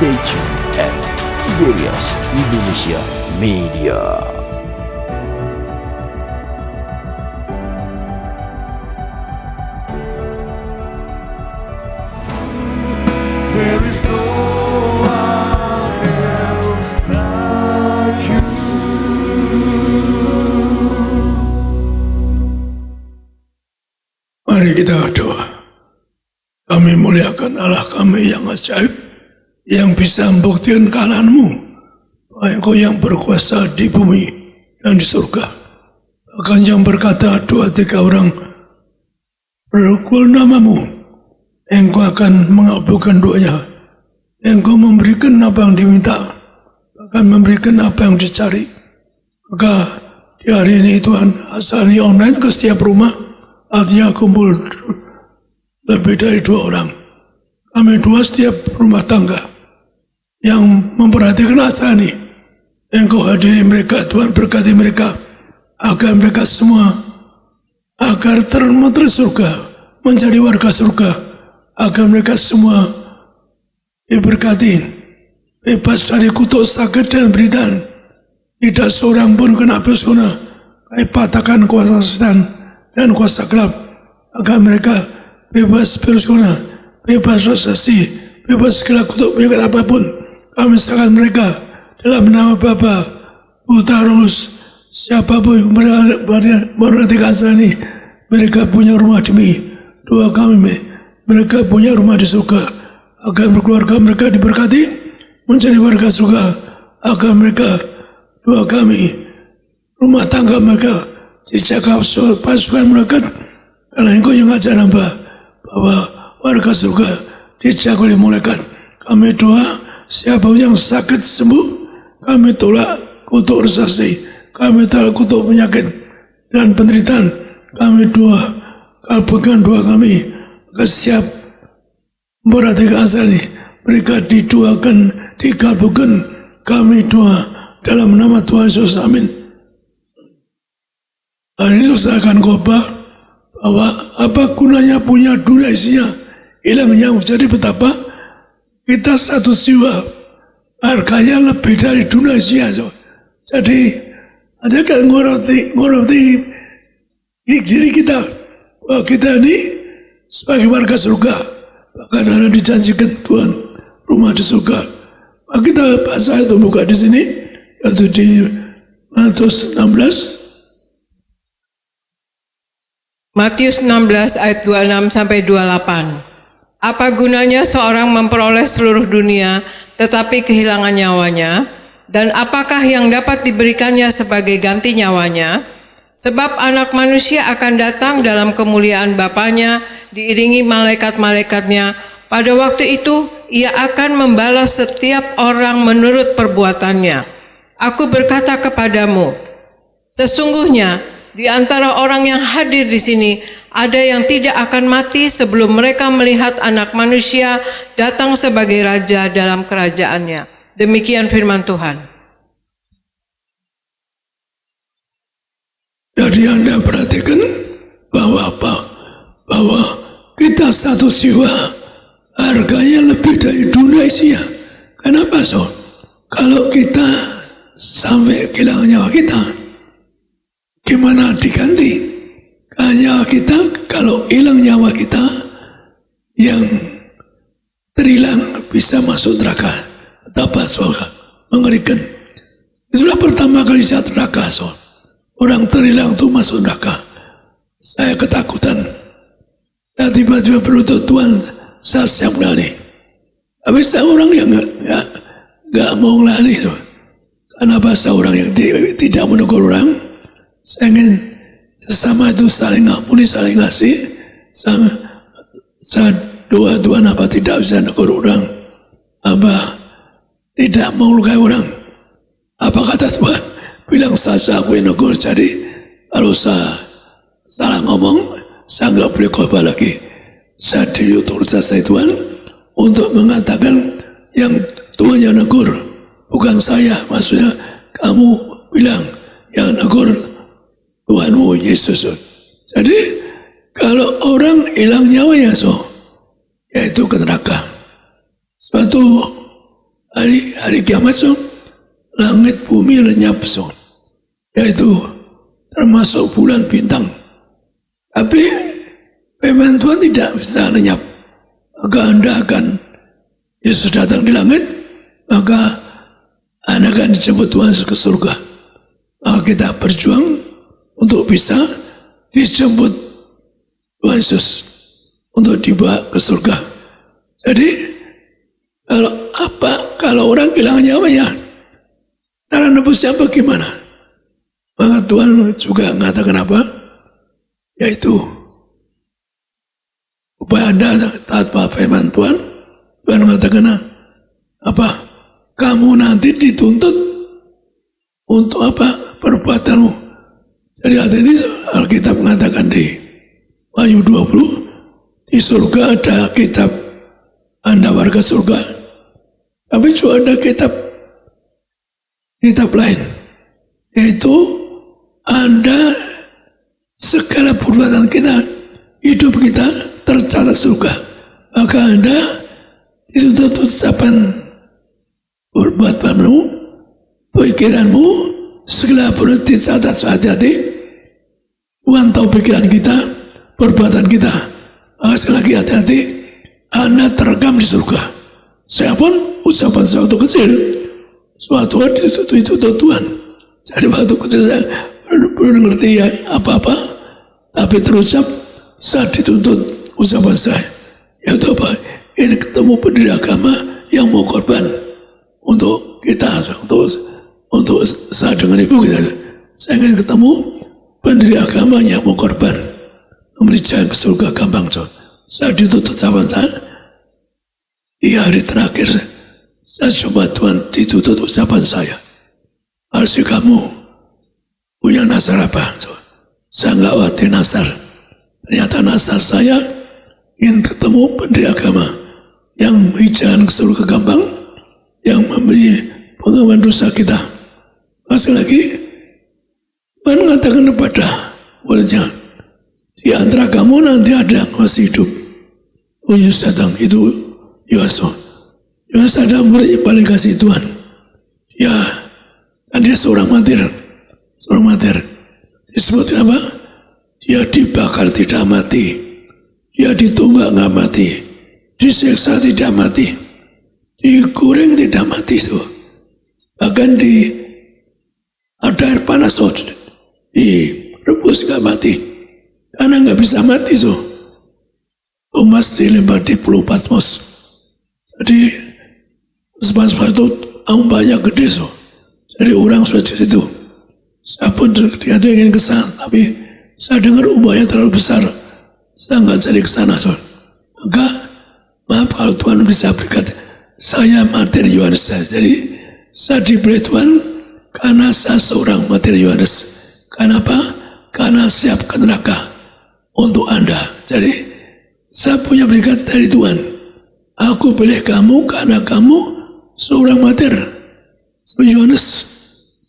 Stay tuned at Tiberias Indonesia Media. There is no one else like you. Mari kita doa. Kami muliakan Allah kami yang ajaib, yang bisa membuktikan kealahanmu, bahwa Engkau yang berkuasa di bumi dan di surga. Bahkan yang berkata 2-3 orang berkumpul namamu, Engkau akan mengabulkan doanya. Engkau memberikan apa yang diminta, bahkan memberikan apa yang dicari. Maka di hari ini Tuhan, acara online ke setiap rumah, artinya kumpul lebih dari 2 orang. Kami 2 setiap rumah tangga yang memperhatikan acara ini. Engkau hadiri mereka, Tuhan berkati mereka, agar mereka semua agar termasuk surga, menjadi warga surga, agar mereka semua diberkati, bebas dari kutuk sakit dan beritaan. Tidak seorang pun kena pesona, patahkan kuasa setan dan kuasa gelap, agar mereka bebas persona, bebas rasasi, bebas segala kutuk penyakit apapun. Kami serahkan mereka dalam nama Bapa, Putra, Roh Kudus. Siapapun memperhatikan acara ini, mereka punya rumah demi doa kami. Mereka punya rumah di surga, agar berkeluarga mereka diberkati, menjadi warga surga, agar mereka doa kami, rumah tangga mereka dijaga pasukan malaikat, karena Engkau yang ajar hamba bahwa warga surga dijaga oleh malaikat. Kami doa siapa yang sakit sembuh, kami tolak kutuk resasi, kami tolak kutuk penyakit dan penderitaan. Kami doa, kabulkan doa kami, agar setiap memperhatikan acara ini, mereka didoakan, dikabulkan. Kami doa dalam nama Tuhan Yesus, amin. Hari ini saya akan khotbah bahwa apa gunanya punya dunia isinya hilangnya, jadi betapa kita satu jiwa harganya lebih dari dunia isinya. Jadi ada kan ngoroti diri kita bahwa kita ini sebagai warga surga, bahkan ada dijanjikan Tuhan rumah di surga. Maka kita bahasa itu buka di sini, yaitu di Matius 16. Matius 16 ayat 26 sampai 28. Apa gunanya seorang memperoleh seluruh dunia tetapi kehilangan nyawanya? Dan apakah yang dapat diberikannya sebagai ganti nyawanya? Sebab Anak Manusia akan datang dalam kemuliaan Bapanya diiringi malaikat-malaikatnya. Pada waktu itu ia akan membalas setiap orang menurut perbuatannya. Aku berkata kepadamu, sesungguhnya di antara orang yang hadir di sini ada yang tidak akan mati sebelum mereka melihat Anak Manusia datang sebagai Raja dalam kerajaannya. Demikian firman Tuhan. Jadi Anda perhatikan bahwa apa? Bahwa kita satu jiwa harganya lebih dari dunia isinya. Kenapa, so? Kalau kita sampai kehilangan nyawa kita, gimana diganti? Nyawa kita, kalau hilang nyawa kita, yang terhilang bisa masuk neraka. Betapa surga mengerikan. Itulah pertama kali saya neraka, so. Orang terhilang itu masuk neraka. Saya ketakutan. Saya tiba-tiba berlutut, Tuhan, saya siap lari. Tapi saya orang yang nggak mau lari, so. Kenapa saya orang yang tidak menegur orang? Saya ingin sesama itu saling ngampuni, saling ngasih. Saya doa Tuhan, apa tidak bisa negur orang, apa tidak mau melukai orang. Apa kata Tuhan? Bilang saja aku yang negur. Jadi kalau saya salah ngomong, saya nggak boleh khotbah lagi. Saya diutus saya Tuhan untuk mengatakan yang Tuhan yang negur, bukan saya. Maksudnya kamu bilang yang negur Tuhanmu Yesus. Jadi kalau orang hilang nyawanya, so, yaitu ke neraka. Sebab itu hari kiamat so, langit bumi lenyap so, yaitu termasuk bulan bintang. Tapi firman Tuhan tidak bisa lenyap. Maka Anda akan, Yesus datang di langit, maka Anda akan dijemput Tuhan ke surga. Maka kita berjuang untuk bisa dijemput Tuhan Yesus untuk dibawa ke surga. Jadi kalau orang kehilangan nyawanya, cara nebusnya bagaimana? Maka Tuhan juga mengatakan apa? Yaitu supaya Anda taat pada firman Tuhan. Tuhan mengatakan apa? Kamu nanti dituntut untuk apa? Perbuatanmu. Jadi hati-hati, Alkitab mengatakan di Wahyu 20, di surga ada kitab Anda warga surga, tapi juga ada kitab lain, yaitu Anda segala perbuatan kita, hidup kita tercatat surga. Maka Anda dituntut ucapan perbuatanmu, pikiranmu, segala perbuatan dicatat. Hati-hati, Tuhan tahu pikiran kita, perbuatan kita. Maka sekali lagi hati-hati, Anda terekam di surga. Saya pun ucapan saya waktu kecil, suatu hari dituntut Tuhan. Jadi waktu kecil saya belum ngerti ya apa-apa, tapi terucap saat dituntut ucapan saya. Yaitu apa? Ini ketemu pendiri agama yang mau korban untuk kita, untuk saya dengan ibu kita. Saya ingin ketemu pendiri agama yang mau korban, memberi jalan ke surga gampang. Saya dituntut ucapan saya. Di hari terakhir saya coba Tuhan dituntut ucapan saya. Harus kamu punya nasar apa? Saya nggak khawatir nasar. Ternyata nasar saya ingin ketemu pendiri agama yang memberi jalan ke surga gampang, yang memberi pengakuan dosa kita. Masih lagi, Tuhan mengatakan kepada muridnya, di antara kamu nanti ada yang masih hidup. Yesus datang, itu Yohanes ada murid yang paling kasih Tuhan. Ya, kan dia seorang martir. Disebutkan apa? Dia dibakar tidak mati, dia ditunggak nggak mati, disiksa tidak mati, digoreng tidak mati tuh. Bahkan ada air panas tuh, direbus nggak mati, karena nggak bisa mati tuh. Thomas dilempar di Pulau Patmos. Jadi sebab itu banyak gede so. Jadi orang sudah di situ. Saya pun ternyata ingin ke sana, tapi saya dengar upaya terlalu besar. Saya nggak jadi ke sana so. Maka maaf kalau Tuhan bisa berkata, saya martir Yohanes. Jadi saya diberi Tuhan karena saya seorang martir Yohanes. Kenapa? Karena siap ke neraka untuk Anda. Jadi saya punya berkat dari Tuhan. Aku pilih kamu karena kamu seorang martir. Seperti Yohanes,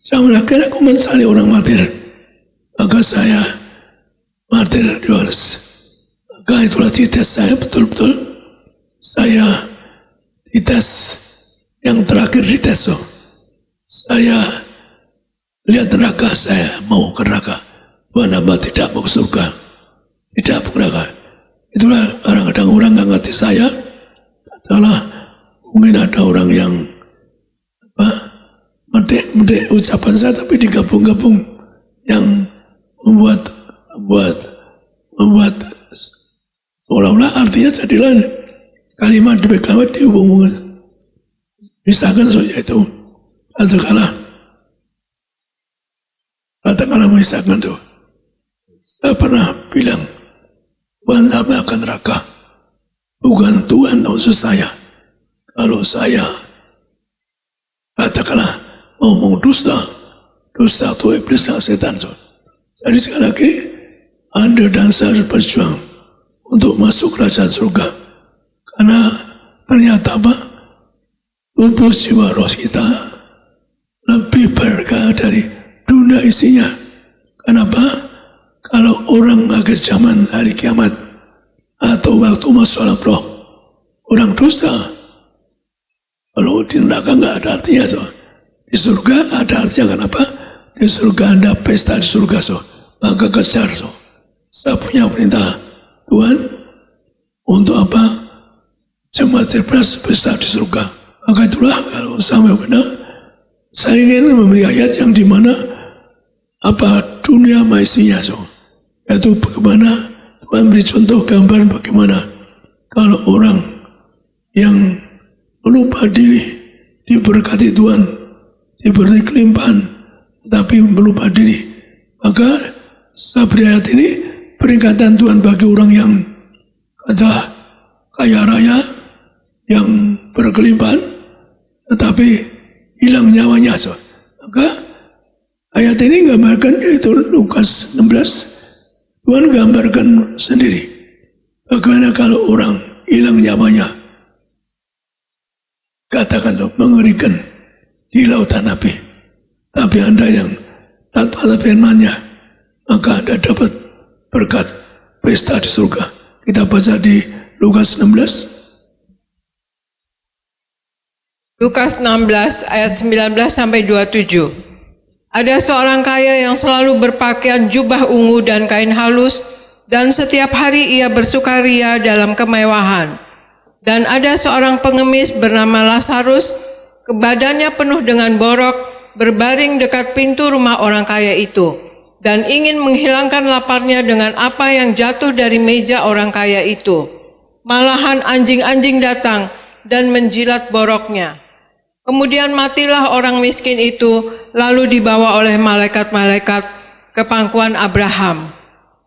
saya akhirnya aku mencari orang martir. Maka saya martir Yohanes. Maka itulah dites saya betul-betul. Saya dites yang terakhir dites. Saya lihat neraka, saya mau ke neraka. Tuhan hamba tidak mau ke surga, tidak mau ke neraka. Itulah kadang-kadang orang nggak ngerti saya. Katakanlah mungkin ada orang yang mendek ucapan saya tapi digabung-gabung yang membuat seolah-olah artinya jadi lain. Kalimat demi kalimat dihubung-hubungkan. Misalkan saja itu katakanlah misalkan itu saya pernah bilang Tuhan lama akan neraka. Bukan Tuhan maksud saya. Kalau saya katakanlah ngomong dusta itu iblis dan setan. Jadi sekali lagi Anda dan saya harus berjuang untuk masuk kerajaan surga. Karena ternyata apa? Tubuh jiwa roh kita lebih berkah dari dunia isinya. Kenapa? Kalau orang akhir zaman hari kiamat atau waktu masuk alam roh, orang dosa Kalau di neraka nggak ada artinya, so. Di surga ada artinya. Kenapa? Di surga ada pesta di surga, so. Maka kejar, so. Saya punya perintah Tuhan untuk apa? Jemaat Tribras pesta di surga. Maka itulah kalau sampai benar, saya ingin memberi ayat yang dimana apa dunia maisinya, so. Yaitu bagaimana Tuhan beri contoh gambaran bagaimana kalau orang yang melupa diri diberkati Tuhan, diberi kelimpahan, tapi melupa diri. Maka saya beri ayat ini peringatan Tuhan bagi orang yang kaya raya, yang berkelimpahan, tetapi hilang nyawanya. So. Maka ayat ini gambarkan, yaitu Lukas 16, Tuhan gambarkan sendiri bagaimana kalau orang hilang nyawanya. Katakan tuh, mengerikan di lautan api. Tapi Anda yang taat pada firman-Nya, maka Anda dapat berkat pesta di surga. Kita baca di Lukas 16. Lukas 16 ayat 19 sampai 27. Ada seorang kaya yang selalu berpakaian jubah ungu dan kain halus, dan setiap hari ia bersukaria dalam kemewahan. Dan ada seorang pengemis bernama Lazarus, badannya penuh dengan borok, berbaring dekat pintu rumah orang kaya itu, dan ingin menghilangkan laparnya dengan apa yang jatuh dari meja orang kaya itu. Malahan anjing-anjing datang dan menjilat boroknya. Kemudian matilah orang miskin itu, lalu dibawa oleh malaikat-malaikat ke pangkuan Abraham.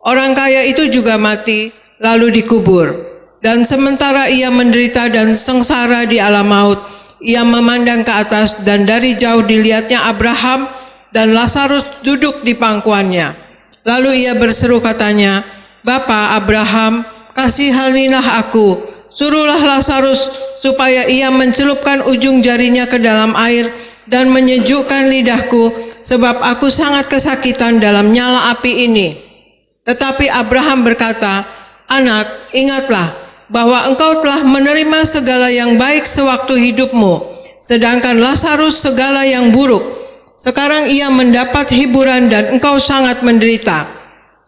Orang kaya itu juga mati, lalu dikubur. Dan sementara ia menderita dan sengsara di alam maut, ia memandang ke atas, dan dari jauh dilihatnya Abraham dan Lazarus duduk di pangkuannya. Lalu ia berseru katanya, "Bapa Abraham, kasihanilah aku, suruhlah Lazarus supaya ia mencelupkan ujung jarinya ke dalam air dan menyejukkan lidahku, sebab aku sangat kesakitan dalam nyala api ini." Tetapi Abraham berkata, "Anak, ingatlah bahwa engkau telah menerima segala yang baik sewaktu hidupmu, sedangkan Lazarus segala yang buruk. Sekarang ia mendapat hiburan dan engkau sangat menderita.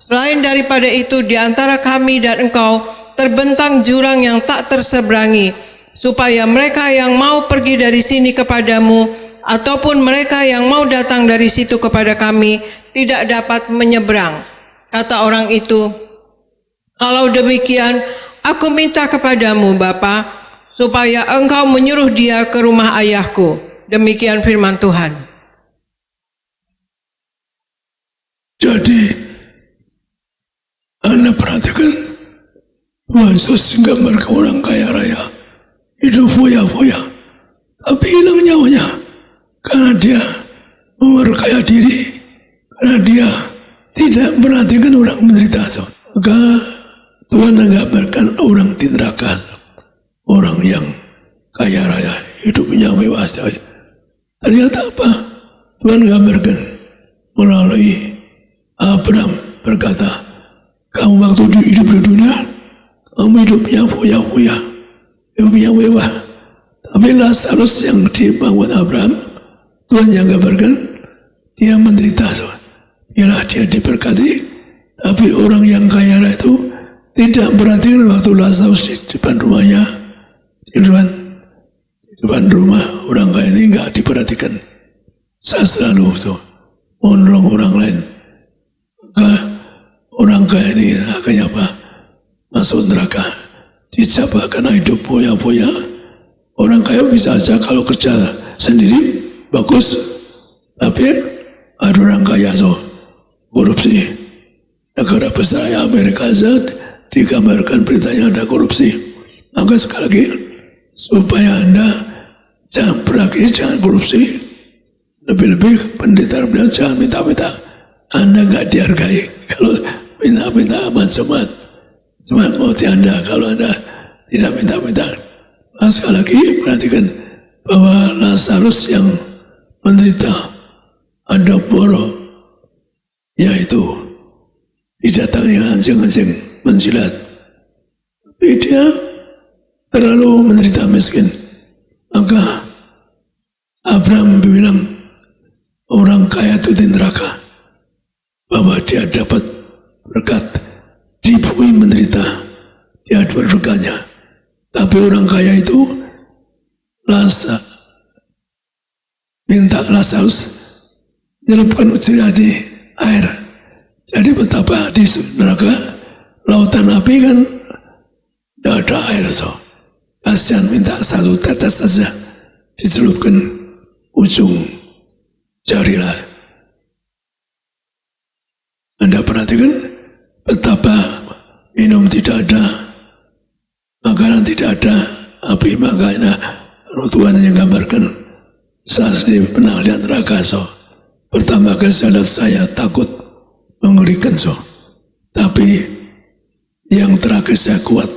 Selain daripada itu, di antara kami dan engkau terbentang jurang yang tak terseberangi, supaya mereka yang mau pergi dari sini kepadamu, ataupun mereka yang mau datang dari situ kepada kami, tidak dapat menyeberang." Kata orang itu, "Kalau demikian, aku minta kepadamu, Bapa, supaya engkau menyuruh dia ke rumah ayahku." Demikian firman Tuhan. Jadi, Anda perhatikan, Tuhan Yesus gambarkan orang kaya raya, hidup foya-foya, tapi hilang nyawanya, karena dia memperkaya diri, karena dia tidak perhatikan orang menderita. Maka Tuhan menggambarkan orang di neraka, orang yang kaya raya, hidupnya mewah. Ternyata apa? Tuhan gambarkan melalui Abraham berkata, "Kamu waktu hidup di dunia, kamu hidupnya foya-foya, hidupnya mewah." Tapi Lazarus yang dibangun Abraham, Tuhan yang gambarkan, dia menderita. Ialah dia diberkati, tapi orang yang kaya raya itu tidak perhatikan waktu Lazarus di depan rumahnya, di depan rumah orang kaya ini nggak diperhatikan. Saya selalu menolong orang lain. Maka orang kaya ini akhirnya apa? Masuk neraka, dicap karena hidup foya-foya. Orang kaya bisa aja kalau kerja sendiri bagus, tapi ada orang kaya korupsi. Negara besar Amerika digambarkan beritanya ada korupsi. Maka sekali lagi, supaya Anda jangan jangan korupsi, lebih-lebih pendeta jangan minta-minta. Anda nggak dihargai kalau minta-minta amat-amat. Semangat mati Anda kalau Anda tidak minta-minta. Nah, sekali lagi perhatikan bahwa Lazarus yang menderita ada borok, yaitu didatangi anjing-anjing menjilat. Tapi dia terlalu menderita miskin. Maka Abraham bilang orang kaya itu di neraka, bahwa dia dapat berkat, di bumi menderita, dia dapat berkatnya. Tapi orang kaya itu minta Lazarus nyelupkan ujian di air. Jadi betapa di neraka lautan api kan tidak ada air, so kasihan, minta satu tetes saja dicelupkan ujung jarilah. Anda perhatikan betapa minum tidak ada, makanan tidak ada, api makanya Tuhan yang gambarkan. Saya sendiri pernah lihat neraka, so pertama kali saya takut, mengerikan, so tapi yang terakhir saya kuat,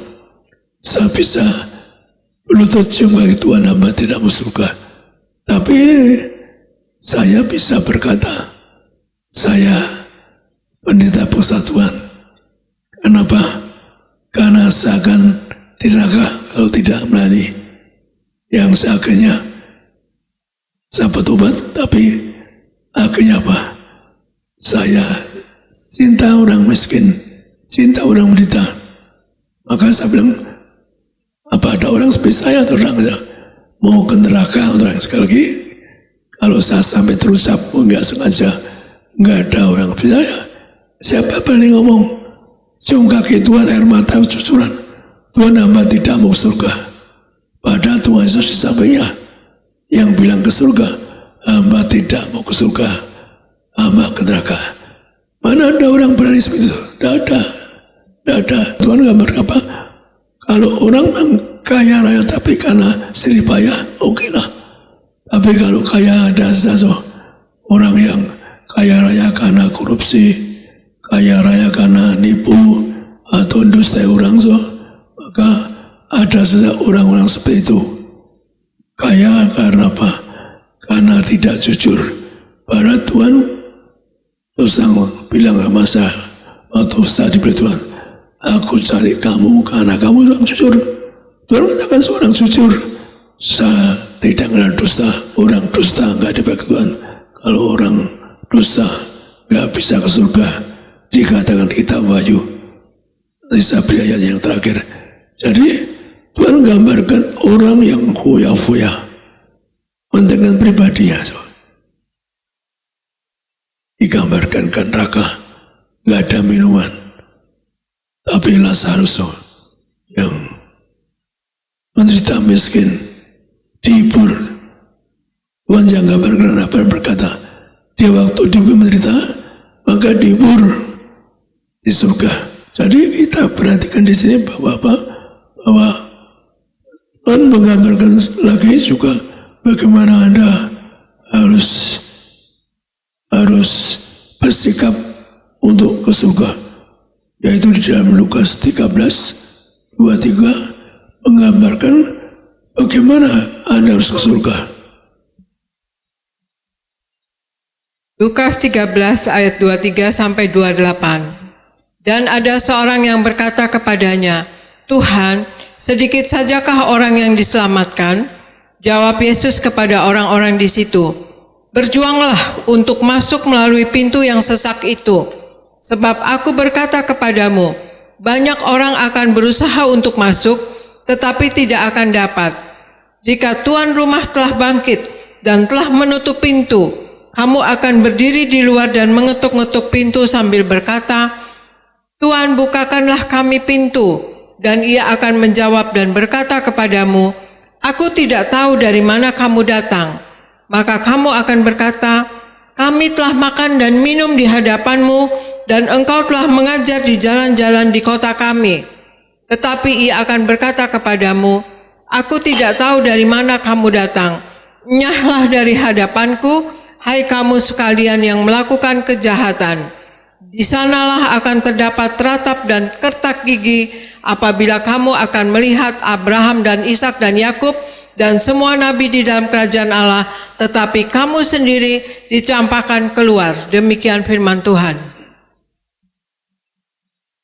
saya bisa berlutut cium kaki Tuhan, hamba tidak mau surga. Tapi saya bisa berkata, saya pendeta persatuan. Kenapa? Karena saya akan di neraka kalau tidak melayani. Yang akhirnya saya bertobat, tapi akhirnya apa? Saya cinta orang miskin, cinta orang menderita. Maka saya bilang, apa ada orang seperti saya atau orang mau ke neraka? Orang sekali lagi, kalau saya sampai terucap, nggak sengaja, nggak ada orang seperti saya. Siapa berani ngomong, cium kaki Tuhan, air mata cucuran, Tuhan hamba tidak mau surga. Padahal Tuhan Yesus di sampingnya yang bilang ke surga, hamba tidak mau ke surga, hamba ke neraka. Mana ada orang berani seperti itu? Tidak ada. Tidak ada. Tuhan gambar apa? Kalau orang kaya raya tapi karena sirih payah, oke lah. Tapi kalau kaya ada sesuatu, orang yang kaya raya karena korupsi, kaya raya karena nipu atau dusta orang, so maka ada orang-orang seperti itu. Kaya karena apa? Karena tidak jujur. Padahal Tuhan terus bilang sama saya, waktu saya diberi Tuhan, aku cari kamu karena kamu orang jujur. Tuhan katakan seorang jujur. Saya tidak kenal dusta. Orang dusta enggak diberi Tuhan. Kalau orang dusta enggak bisa ke surga. Dikatakan kitab Wahyu. Nanti saya beri ayat yang terakhir. Jadi Tuhan gambarkan orang yang foya-foya, mentingkan pribadinya. So. Digambarkan ke neraka, nggak ada minuman. Tapi Lazarus, so, yang menderita miskin, dihibur. Tuhan yang gambarkan apa berkata, dia waktu dihibur menderita, maka dihibur di surga. Jadi kita perhatikan di sini bahwa Tuhan menggambarkan lagi juga bagaimana Anda harus bersikap untuk ke surga, yaitu di dalam Lukas 13:23 menggambarkan bagaimana Anda harus ke surga. Lukas 13 ayat 23 sampai 28. Dan ada seorang yang berkata kepadanya, Tuhan, sedikit sajakah orang yang diselamatkan? Jawab Yesus kepada orang-orang di situ, berjuanglah untuk masuk melalui pintu yang sesak itu. Sebab aku berkata kepadamu, banyak orang akan berusaha untuk masuk, tetapi tidak akan dapat. Jika tuan rumah telah bangkit dan telah menutup pintu, kamu akan berdiri di luar dan mengetuk-ngetuk pintu sambil berkata, Tuhan, bukakanlah kami pintu. Dan ia akan menjawab dan berkata kepadamu, aku tidak tahu dari mana kamu datang. Maka kamu akan berkata, kami telah makan dan minum di hadapanmu, dan engkau telah mengajar di jalan-jalan di kota kami. Tetapi ia akan berkata kepadamu, aku tidak tahu dari mana kamu datang. Nyahlah dari hadapanku, hai kamu sekalian yang melakukan kejahatan. Di sanalah akan terdapat ratap dan kertak gigi apabila kamu akan melihat Abraham dan Ishak dan Yakub dan semua nabi di dalam kerajaan Allah, tetapi kamu sendiri dicampakkan keluar. Demikian firman Tuhan.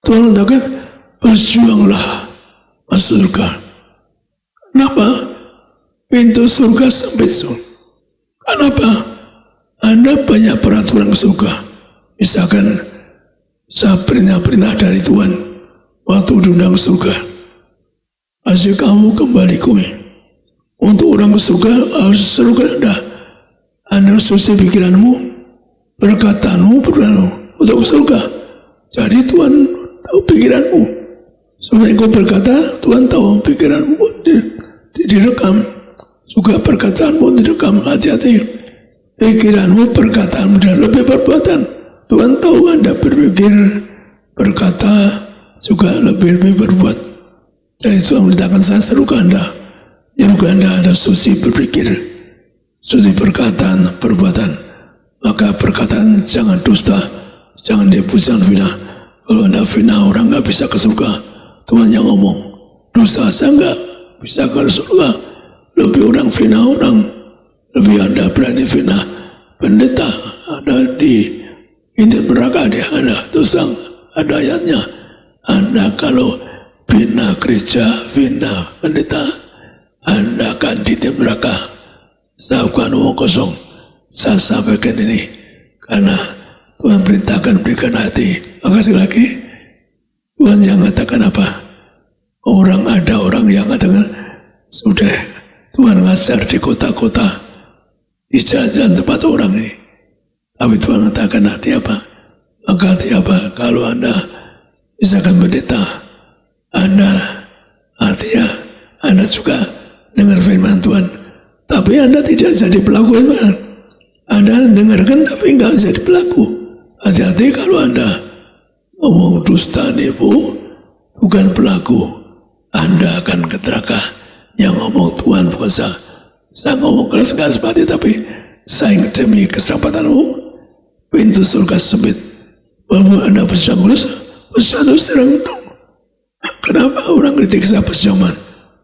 Tuhan katakan, berjuanglah masuk surga. Kenapa? Pintu surga sempit. Kenapa? Ada banyak peraturan ke surga. Misalkan saya perintah dari Tuhan waktu diundang ke surga. Asal kamu kembali kue. Untuk orang ke surga harus surga dah. Anda suci pikiranmu, perkataanmu, untuk ke surga. Jadi Tuhan tahu pikiranmu. Sampai kau berkata, Tuhan tahu pikiranmu direkam. Juga perkataanmu direkam, hati-hati. Pikiranmu, perkataanmu, dan lebih perbuatan. Tuhan tahu Anda berpikir, berkata, juga lebih berbuat. Jadi Tuhan mendatangkan saya serukan Anda. Serukan Anda suci berpikir, suci perkataan, perbuatan. Maka perkataan jangan dusta, jangan nipu, jangan fitnah. Kalau Anda fitnah orang nggak bisa ke surga. Tuhan yang ngomong, dusta saya nggak bisa ke surga. Lebih orang fitnah orang, lebih Anda berani fitnah pendeta, ada di neraka dia, ada dosa, ada ayatnya. Anda kalau fitnah gereja, fitnah pendeta, Anda akan di neraka. Saya bukan omong kosong, saya sampaikan ini karena Tuhan perintahkan berikan hati. Maka sekali lagi Tuhan yang mengatakan apa? Ada orang yang mengatakan sudah Tuhan ngajar di kota-kota, di jalan tempat orang ini. Tapi Tuhan mengatakan hati apa? Maka hati apa? Kalau Anda misalkan pendeta, Anda artinya Anda juga dengar firman Tuhan, tapi Anda tidak jadi pelaku firman. Anda dengarkan tapi enggak jadi pelaku. Hati-hati kalau Anda ngomong dusta, nipu, bukan pelaku, Anda akan ke neraka. Yang ngomong Tuhan bukan saya ngomong keras gak sepati, tapi saya demi keselamatanmu, pintu surga sempit. Bahwa Anda berjam terus, bersatu serang itu. Kenapa orang kritik saya berjaman?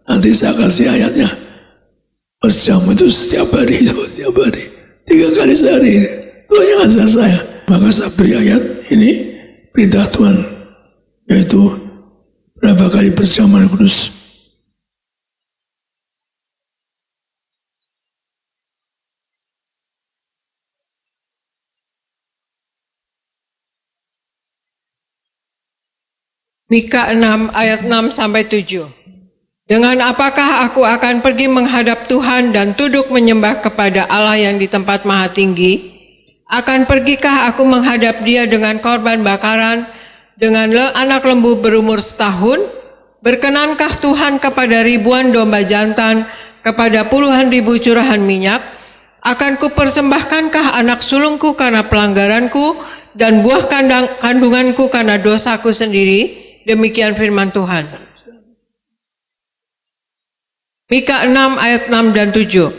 Nanti saya kasih ayatnya. Berjam itu setiap hari, 3 kali sehari. Itu yang ajar saya. Maka saya beri ayat ini, perintah Tuhan, yaitu berapa kali berjaman kudus. Mika 6 ayat 6 sampai 7. Dengan apakah aku akan pergi menghadap Tuhan dan tunduk menyembah kepada Allah yang di tempat maha tinggi? Akan pergikah aku menghadap Dia dengan korban bakaran, dengan anak lembu berumur setahun? Berkenankah Tuhan kepada ribuan domba jantan, kepada puluhan ribu curahan minyak? Akan kupersembahkankah anak sulungku karena pelanggaranku, dan buah kandunganku karena dosaku sendiri? Demikian firman Tuhan. Mika 6 ayat 6 dan 7.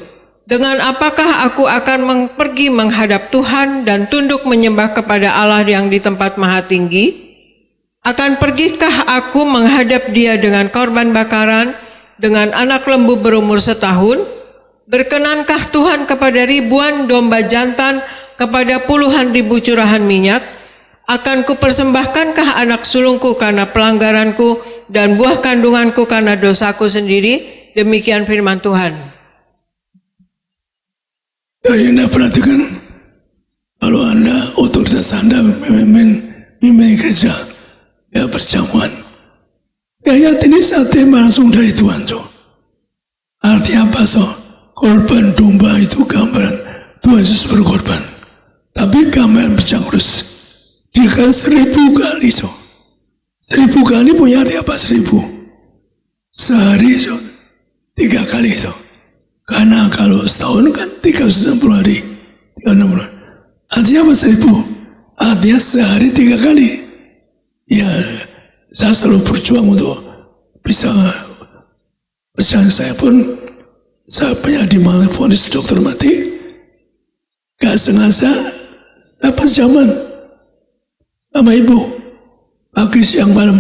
Dengan apakah aku akan pergi menghadap Tuhan dan tunduk menyembah kepada Allah yang di tempat maha tinggi? Akan pergikah aku menghadap Dia dengan korban bakaran, dengan anak lembu berumur setahun? Berkenankah Tuhan kepada ribuan domba jantan, kepada puluhan ribu curahan minyak? Akan kupersembahkankah anak sulungku karena pelanggaranku, dan buah kandunganku karena dosaku sendiri? Demikian firman Tuhan. Jadi Anda perhatikan, kalau Anda otoritas Anda memimpin gereja, ya perjamuan. Ayat ini saya terima langsung dari Tuhan. So. Artinya apa? So? Korban domba itu gambaran Tuhan Yesus berkorban. Tapi gambaran berjam kudus. Dia kan 1000 kali. So. 1000 kali punya arti apa? 1000. Sehari so. 3 kali so. Karena kalau setahun kan 360 hari. 360 hari. Artinya apa 1000? Artinya sehari 3 kali. Ya, saya selalu berjuang untuk bisa berjalan. Saya pun, saya punya vonis dokter mati. Gak sengaja, saya perjaman sama ibu. Pagi, siang, malam.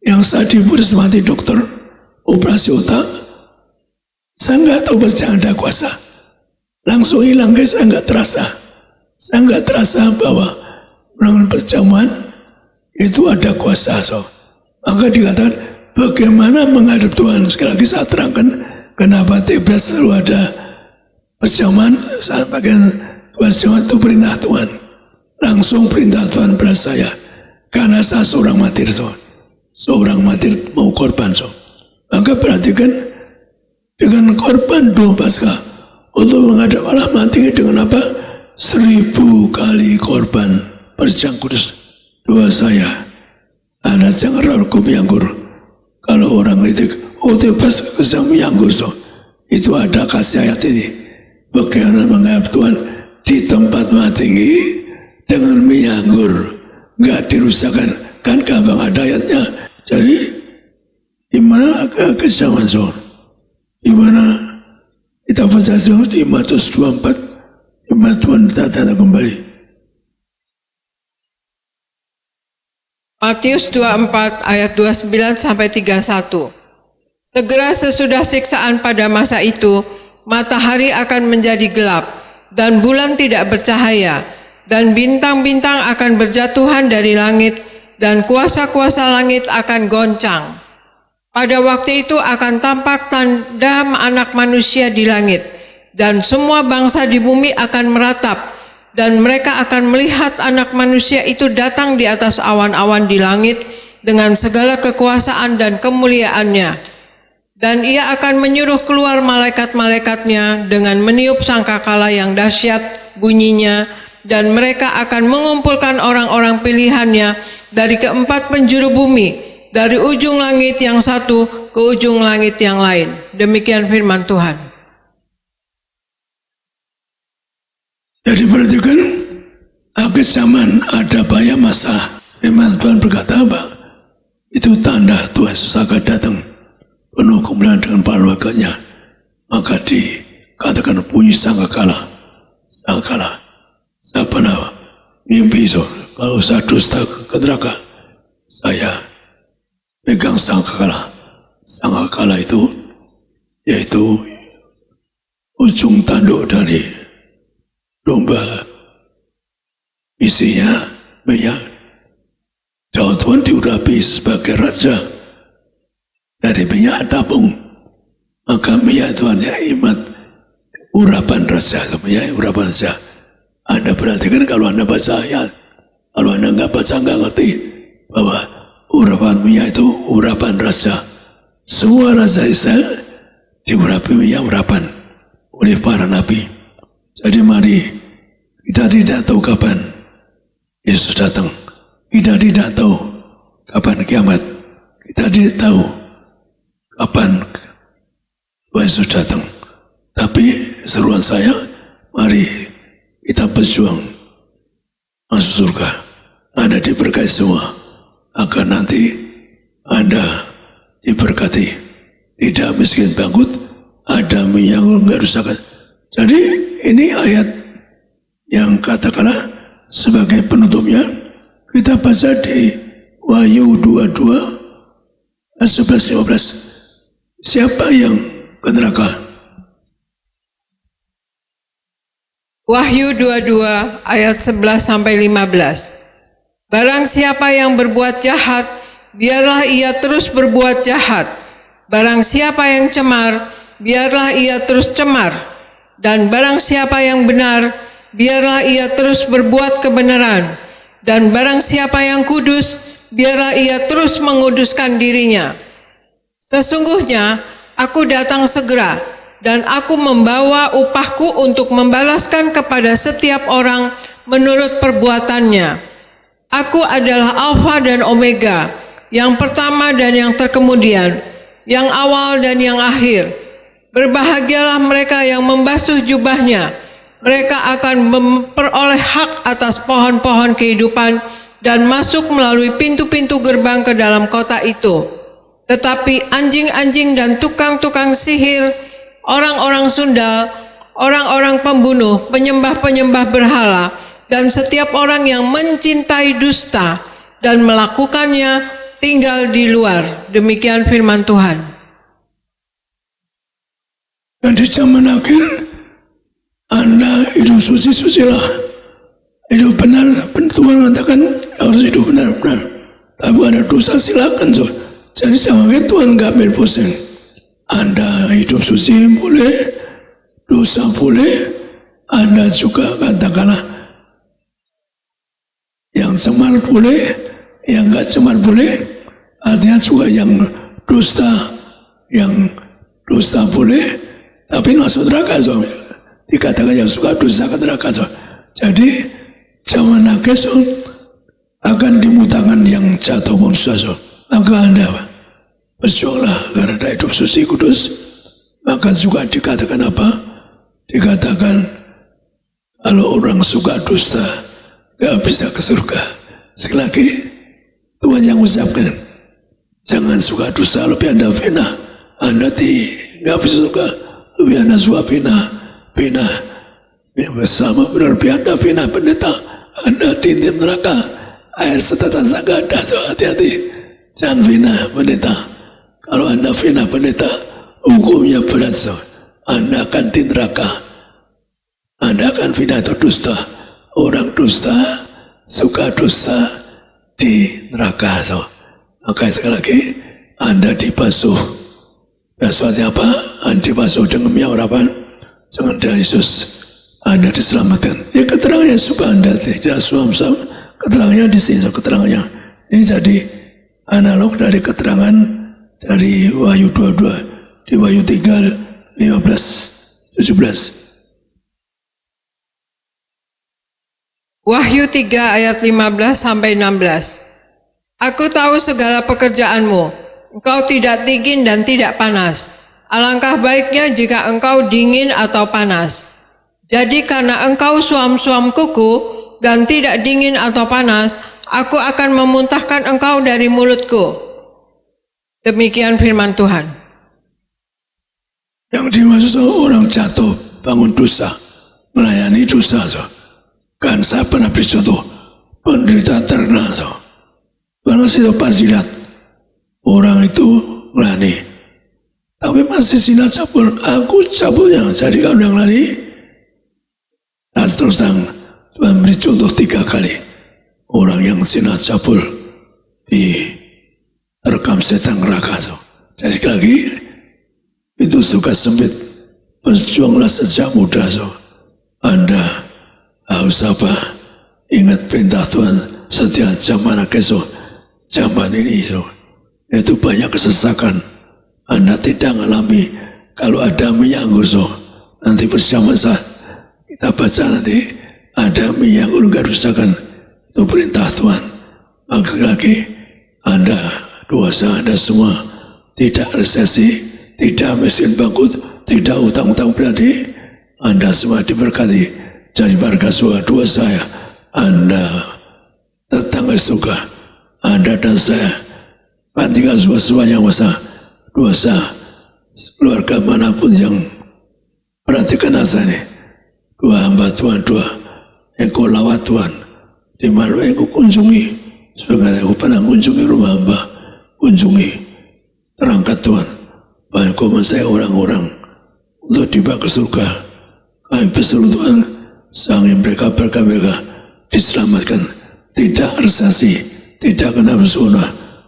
Yang saya divonis mati dokter, operasi otak. Saya nggak tahu berjalan ada kuasa. Langsung hilang guys, saya nggak terasa. Saya nggak terasa bahwa melakukan perjamuan itu ada kuasa. So. Maka dikatakan bagaimana menghadap Tuhan. Sekali lagi saya terangkan kenapa Tebras selalu ada Perjamuan saat bagian perjamuan itu perintah Tuhan. Langsung perintah Tuhan pada saya. Karena saya seorang martir, seorang martir mau korban. Maka perhatikan, dengan korban 2 Paskah untuk menghadap Allah mati dengan apa? 1000 kali korban perjang kudus. Doa saya, anak jangan raukum yanggur. Kalau orang itu pas kesam yanggur, itu ada kasih ayat ini. Bagaimana menghadap Tuhan di tempat tinggi dengan miyanggur, nggak dirusakkan, kan gampang ada ayatnya. Jadi gimana kesamaan gimana kita baca di Matius 24, gimana Tuhan datang kembali. Matius 24 ayat 29 sampai 31. Segera sesudah siksaan pada masa itu, matahari akan menjadi gelap dan bulan tidak bercahaya, dan bintang-bintang akan berjatuhan dari langit, dan kuasa-kuasa langit akan goncang. Pada waktu itu akan tampak tanda anak manusia di langit, dan semua bangsa di bumi akan meratap, dan mereka akan melihat anak manusia itu datang di atas awan-awan di langit dengan segala kekuasaan dan kemuliaannya. Dan ia akan menyuruh keluar malaikat-malaikatnya dengan meniup sangkakala yang dahsyat bunyinya, dan mereka akan mengumpulkan orang-orang pilihannya dari keempat penjuru bumi, dari ujung langit yang satu ke ujung langit yang lain. Demikian firman Tuhan. Jadi perhatikan, akhir zaman ada banyak masalah. Firman Tuhan berkata apa? Itu tanda Tuhan Yesus akan datang penuh kemuliaan dengan para malaikatnya. Maka dikatakan bunyi sangkakala. Sangkakala. Saya pernah mimpi kalau saya dusta ke neraka, saya pegang sangkakala. Sangkakala itu yaitu ujung tanduk dari domba, isinya minyak. Daud pun diurapi sebagai raja dari minyak tabung. Maka minyak itu hanya imat urapan raja, minyak urapan raja. Anda perhatikan kalau Anda baca ayat, kalau Anda nggak baca nggak ngerti bahwa urapan minyak itu urapan raja. Semua raja Israel diurapi minyak urapan oleh para nabi. Jadi mari, kita tidak tahu kapan Yesus datang. Kita tidak tahu kapan kiamat. Kita tidak tahu kapan Tuhan Yesus datang. Tapi seruan saya, mari kita berjuang masuk surga. Anda diberkati semua. Agar nanti Anda diberkati. Tidak miskin bangkrut, ada minyak nggak rusakan. Jadi ini ayat yang katakanlah sebagai penutupnya, kita baca di Wahyu 22 ayat 11-15. Siapa yang ke neraka? Wahyu 22 ayat 11-15. Barang siapa yang berbuat jahat, biarlah ia terus berbuat jahat. Barang siapa yang cemar, biarlah ia terus cemar. Dan barang siapa yang benar, biarlah ia terus berbuat kebenaran. Dan barang siapa yang kudus, biarlah ia terus menguduskan dirinya. Sesungguhnya aku datang segera, dan aku membawa upahku untuk membalaskan kepada setiap orang menurut perbuatannya. Aku adalah Alfa dan Omega, yang pertama dan yang terkemudian, yang awal dan yang akhir. Berbahagialah mereka yang membasuh jubahnya. Mereka akan memperoleh hak atas pohon-pohon kehidupan dan masuk melalui pintu-pintu gerbang ke dalam kota itu. Tetapi anjing-anjing dan tukang-tukang sihir, orang-orang sundal, orang-orang pembunuh, penyembah-penyembah berhala, dan setiap orang yang mencintai dusta dan melakukannya tinggal di luar. Demikian firman Tuhan. Dan di zaman akhir, Anda hidup suci-sucilah. Hidup benar, Tuhan mengatakan harus hidup benar-benar. Tapi ada dosa silakan. Jadi zaman akhir Tuhan nggak ambil pusing. Anda hidup suci boleh, dosa boleh, Anda juga katakanlah yang cemar boleh, yang enggak cemar boleh, artinya juga yang dusta boleh, tapi masuk neraka suami. Dikatakan yang suka dosa ke neraka suami. Jadi zaman akhir akan dimutakan yang jatuh manusia suami. Maka Anda berjuanglah karena hidup suci kudus. Maka juga dikatakan apa? Dikatakan kalau orang suka dusta gak bisa ke surga. Sekali lagi Tuhan yang ucapkan, jangan suka dusta lebih Anda fitnah. Anda gak bisa surga. Lebih Anda suka fitnah bersama berlebih Anda fitnah pendeta. Anda diintip neraka. Air setetes agak ada. Hati-hati. Jangan fitnah pendeta. Kalau Anda fitnah pendeta, hukumnya berat. Anda akan di neraka. Anda akan fitnah atau dusta. Orang dusta, suka dusta di neraka. Maka sekali lagi Anda dibasuh. Basuhnya apa? Anda dibasuh dengan minyak urapan, dengan darah Yesus. Anda diselamatkan. Ya keterangannya supaya Anda tidak suam-suam. Keterangannya di sini. Keterangannya ini jadi analog dari keterangan dari Wahyu 22 di Wahyu 3 15 17. Wahyu 3 ayat 15 sampai 16. Aku tahu segala pekerjaanmu. Engkau tidak dingin dan tidak panas. Alangkah baiknya jika engkau dingin atau panas. Jadi karena engkau suam-suam kuku dan tidak dingin atau panas, aku akan memuntahkan engkau dari mulutku. Demikian firman Tuhan. Yang dimaksud orang jatuh bangun dosa, melayani dosa. Kan saya pernah beri contoh penderita ternak. Karena saya pas lihat orang itu melayani, tapi masih sina cabul. Aku cabulnya. Jadi kalau yang lari, nah terus Tuhan beri contoh 3 kali orang yang sina cabul di rekam setan neraka. Jadi sekali lagi itu suka sempit. Berjuanglah sejak muda. Anda harus apa? Ingat perintah Tuhan setiap zaman akhir. Zaman ini itu banyak kesesakan. Anda tidak mengalami kalau ada minyak anggur. Nanti bersama saya kita baca nanti ada minyak anggur gak rusakan. Itu perintah Tuhan. Maka lagi Anda dosa Anda semua tidak resesi, tidak miskin bangkrut, tidak utang-utang pribadi. Anda semua diberkati. Jadi warga surga dua saya, Anda tetangga surga, Anda dan saya, tinggal semuanya masa dosa keluarga manapun yang perhatikan saya ini. Dua hamba Tuhan, dua engkau lawat Tuhan, di mana engkau kunjungi, sebagai engkau pernah kunjungi rumah hamba, kunjungi terangkat Tuhan, bahwa engkau mensayang orang-orang untuk dibawa ke surga. Kami berseru Tuhan, sangi mereka diselamatkan, tidak resesi, tidak kena bersona,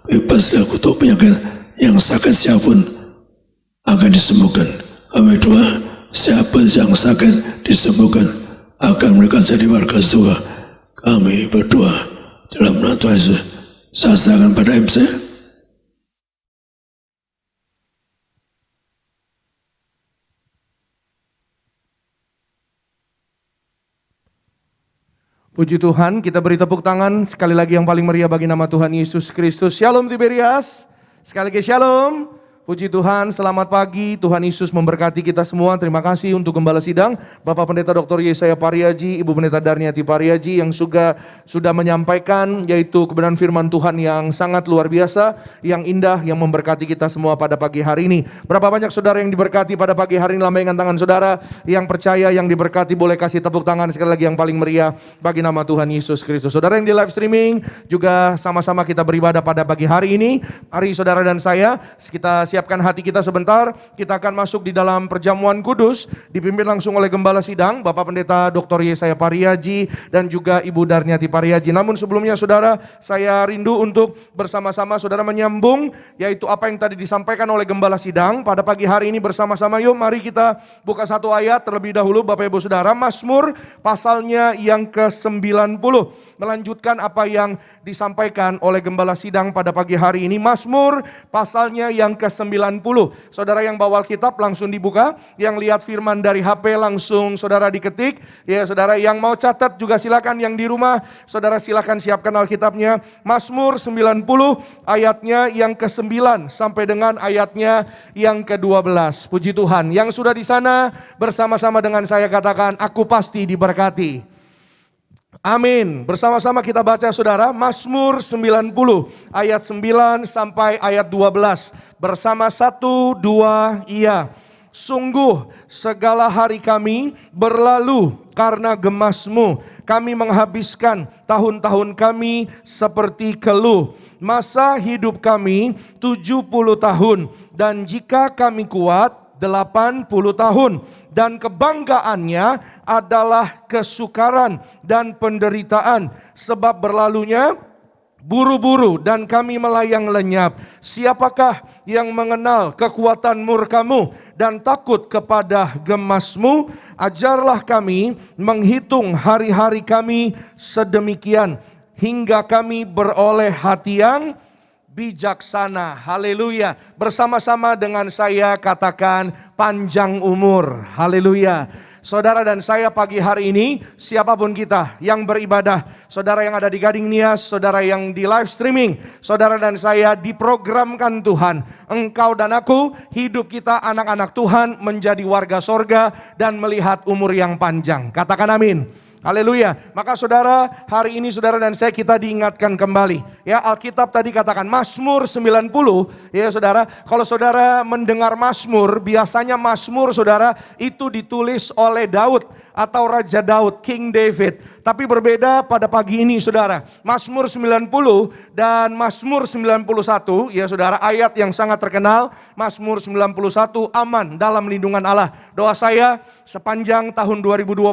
bebas dari kutuk penyakit, yang sakit siapapun akan disembuhkan. Kami doa, siapa yang sakit disembuhkan, akan mereka jadi warga surga. Kami berdoa dalam nama Tuhan Yesus. Saya serahkan pada MC. Puji Tuhan, kita beri tepuk tangan sekali lagi yang paling meriah bagi nama Tuhan Yesus Kristus. Shalom Tiberias, sekali lagi shalom. Puji Tuhan, selamat pagi, Tuhan Yesus memberkati kita semua. Terima kasih untuk Gembala Sidang, Bapak Pendeta Dr. Yesaya Pariaji, Ibu Pendeta Darniati Pariaji yang sudah menyampaikan yaitu kebenaran firman Tuhan yang sangat luar biasa, yang indah, yang memberkati kita semua pada pagi hari ini. Berapa banyak saudara yang diberkati pada pagi hari ini? Lambaikan tangan saudara yang percaya, yang diberkati, boleh kasih tepuk tangan sekali lagi yang paling meriah bagi nama Tuhan Yesus Kristus. Saudara yang di live streaming juga sama-sama kita beribadah pada pagi hari ini. Hari saudara dan saya, kita siapkan hati kita sebentar. Kita akan masuk di dalam perjamuan kudus, dipimpin langsung oleh Gembala Sidang, Bapak Pendeta Dr. Yesaya Pariaji, dan juga Ibu Darniati Pariaji. Namun sebelumnya saudara, saya rindu untuk bersama-sama saudara menyambung, yaitu apa yang tadi disampaikan oleh Gembala Sidang. Pada pagi hari ini bersama-sama, yuk mari kita buka satu ayat terlebih dahulu Bapak Ibu Saudara. Mazmur pasalnya yang ke-90. Melanjutkan apa yang disampaikan oleh Gembala Sidang pada pagi hari ini. Mazmur pasalnya yang ke-90. Saudara yang bawa Alkitab langsung dibuka, yang lihat firman dari HP langsung saudara diketik. Ya saudara yang mau catat juga silakan, yang di rumah saudara silakan siapkan Alkitabnya. Mazmur 90 ayatnya yang ke-9 sampai dengan ayatnya yang ke-12. Puji Tuhan. Yang sudah di sana bersama-sama dengan saya katakan, aku pasti diberkati. Amin. Bersama-sama kita baca saudara, Mazmur 90 ayat 9 sampai ayat 12. Bersama 1, 2, iya. Sungguh segala hari kami berlalu karena gemas-Mu. Kami menghabiskan tahun-tahun kami seperti keluh. Masa hidup kami 70 tahun, dan jika kami kuat 80 tahun. Dan kebanggaannya adalah kesukaran dan penderitaan, sebab berlalunya buru-buru dan kami melayang lenyap. Siapakah yang mengenal kekuatan murka-Mu dan takut kepada gemas-Mu? Ajarlah kami menghitung hari-hari kami sedemikian, hingga kami beroleh hati yang bijaksana. Haleluya. Bersama-sama dengan saya katakan panjang umur. Haleluya. Saudara dan saya pagi hari ini, siapapun kita yang beribadah, saudara yang ada di Gading Nias, saudara yang di live streaming, saudara dan saya diprogramkan Tuhan. Engkau dan aku, hidup kita anak-anak Tuhan menjadi warga sorga dan melihat umur yang panjang. Katakan amin. Haleluya. Maka saudara, hari ini saudara dan saya kita diingatkan kembali. Ya, Alkitab tadi katakan Mazmur 90. Ya saudara, kalau saudara mendengar Mazmur, biasanya Mazmur saudara itu ditulis oleh Daud atau Raja Daud, King David. Tapi berbeda pada pagi ini saudara. Mazmur 90 dan Mazmur 91, ya saudara, ayat yang sangat terkenal. Mazmur 91, aman dalam lindungan Allah. Doa saya sepanjang tahun 2022,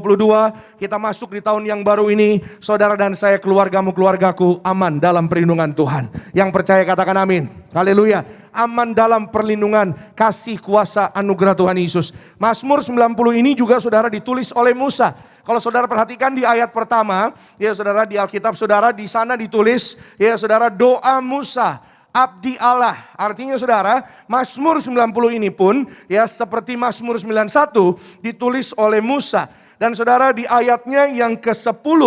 kita masuk di tahun yang baru ini, saudara dan saya, keluargamu, keluargaku aman dalam perlindungan Tuhan. Yang percaya katakan amin. Haleluya. Aman dalam perlindungan kasih kuasa anugerah Tuhan Yesus. Mazmur 90 ini juga saudara ditulis oleh Musa. Kalau saudara perhatikan di ayat pertama, ya saudara, di Alkitab saudara di sana ditulis, ya saudara, doa Musa, abdi Allah. Artinya saudara, Mazmur 90 ini pun ya seperti Mazmur 91 ditulis oleh Musa. Dan saudara di ayatnya yang ke-10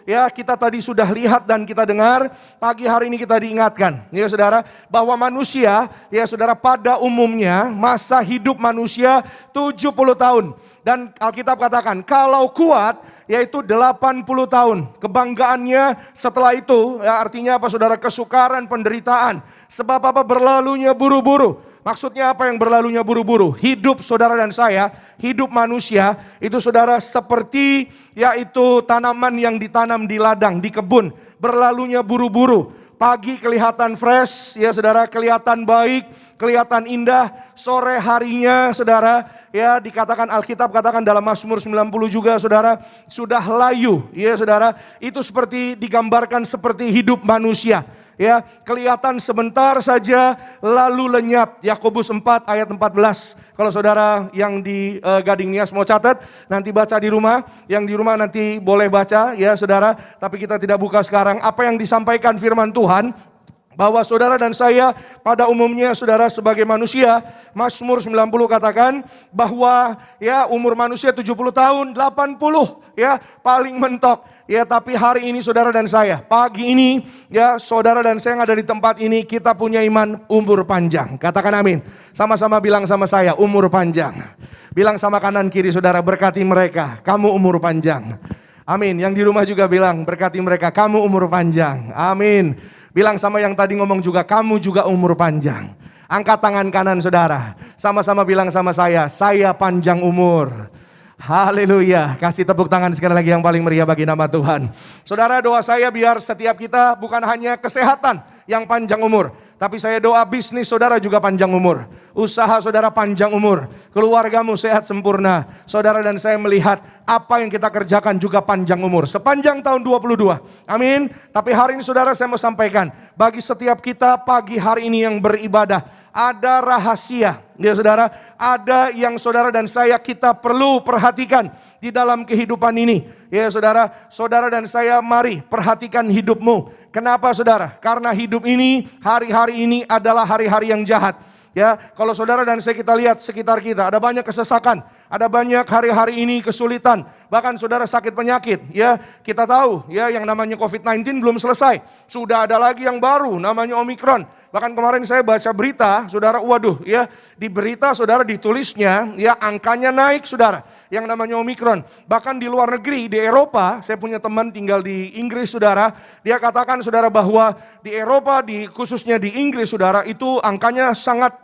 ya kita tadi sudah lihat dan kita dengar, pagi hari ini kita diingatkan ya saudara, bahwa manusia ya saudara pada umumnya masa hidup manusia 70 tahun. Dan Alkitab katakan kalau kuat yaitu 80 tahun. Kebanggaannya setelah itu ya artinya apa saudara? Kesukaran, penderitaan. Sebab apa? Berlalunya buru-buru. Maksudnya apa yang berlalunya buru-buru? Hidup saudara dan saya, hidup manusia itu saudara seperti yaitu tanaman yang ditanam di ladang, di kebun. Berlalunya buru-buru. Pagi kelihatan fresh, ya saudara, kelihatan baik, kelihatan indah. Sore harinya saudara, ya dikatakan Alkitab katakan dalam Mazmur 90 juga saudara, sudah layu. Ya saudara, itu seperti digambarkan seperti hidup manusia. Ya, kelihatan sebentar saja lalu lenyap. Yakobus 4 ayat 14. Kalau saudara yang di Gading Nias mau catat, nanti baca di rumah. Yang di rumah nanti boleh baca ya saudara, tapi kita tidak buka sekarang. Apa yang disampaikan firman Tuhan, bahwa saudara dan saya pada umumnya saudara sebagai manusia, Mazmur 90 katakan bahwa ya umur manusia 70 tahun, 80 ya paling mentok. Ya tapi hari ini saudara dan saya, pagi ini ya saudara dan saya yang ada di tempat ini, kita punya iman umur panjang. Katakan amin. Sama-sama bilang sama saya, umur panjang. Bilang sama kanan kiri saudara, berkati mereka, kamu umur panjang. Amin. Yang di rumah juga bilang, berkati mereka, kamu umur panjang. Amin. Bilang sama yang tadi ngomong juga, kamu juga umur panjang. Angkat tangan kanan saudara, sama-sama bilang sama saya panjang umur. Haleluya. Kasih tepuk tangan sekali lagi yang paling meriah bagi nama Tuhan. Saudara, doa saya biar setiap kita bukan hanya kesehatan yang panjang umur, Tapi saya doa bisnis saudara juga panjang umur. Usaha saudara panjang umur. Keluargamu sehat sempurna. Saudara dan saya melihat apa yang kita kerjakan juga panjang umur. Sepanjang tahun 22. Amin. Tapi hari ini saudara saya mau sampaikan. Bagi setiap kita pagi hari ini yang beribadah. Ada rahasia. Ya saudara. Ada yang saudara dan saya kita perlu perhatikan di dalam kehidupan ini. Ya saudara. Saudara dan saya mari perhatikan hidupmu. Kenapa saudara? Karena hidup ini, hari-hari ini adalah hari-hari yang jahat. Ya, kalau saudara dan saya kita lihat sekitar kita, ada banyak kesesakan, ada banyak hari-hari ini kesulitan, bahkan saudara sakit penyakit. Ya, kita tahu ya yang namanya COVID-19 belum selesai, sudah ada lagi yang baru namanya Omikron. Bahkan kemarin saya baca berita, saudara, waduh ya, di berita saudara ditulisnya ya angkanya naik saudara, yang namanya Omikron. Bahkan di luar negeri, di Eropa, saya punya teman tinggal di Inggris saudara, dia katakan saudara bahwa di Eropa, khususnya di Inggris saudara, itu angkanya sangat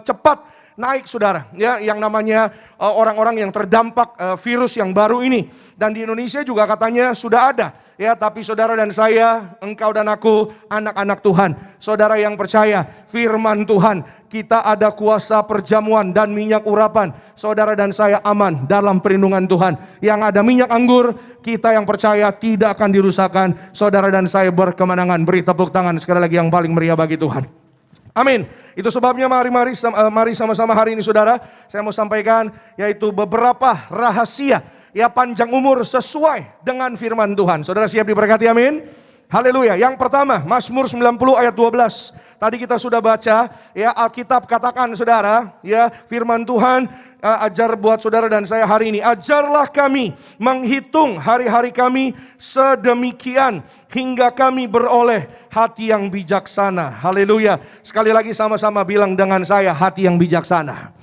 cepat naik saudara, ya yang namanya orang-orang yang terdampak virus yang baru ini. Dan di Indonesia juga katanya sudah ada, ya tapi saudara dan saya, engkau dan aku, anak-anak Tuhan, saudara yang percaya firman Tuhan, kita ada kuasa perjamuan dan minyak urapan, saudara dan saya aman dalam perlindungan Tuhan. Yang ada minyak anggur, kita yang percaya tidak akan dirusakkan, saudara dan saya berkemenangan. Beri tepuk tangan sekali lagi yang paling meriah bagi Tuhan. Amin. Itu sebabnya mari sama-sama hari ini saudara, saya mau sampaikan yaitu beberapa rahasia ya panjang umur sesuai dengan firman Tuhan. Saudara siap diberkati, amin. Haleluya. Yang pertama, Mazmur 90 ayat 12. Tadi kita sudah baca ya, Alkitab katakan saudara, ya firman Tuhan ajar buat saudara dan saya hari ini. Ajarlah kami menghitung hari-hari kami sedemikian hingga kami beroleh hati yang bijaksana. Haleluya. Sekali lagi sama-sama bilang dengan saya, hati yang bijaksana.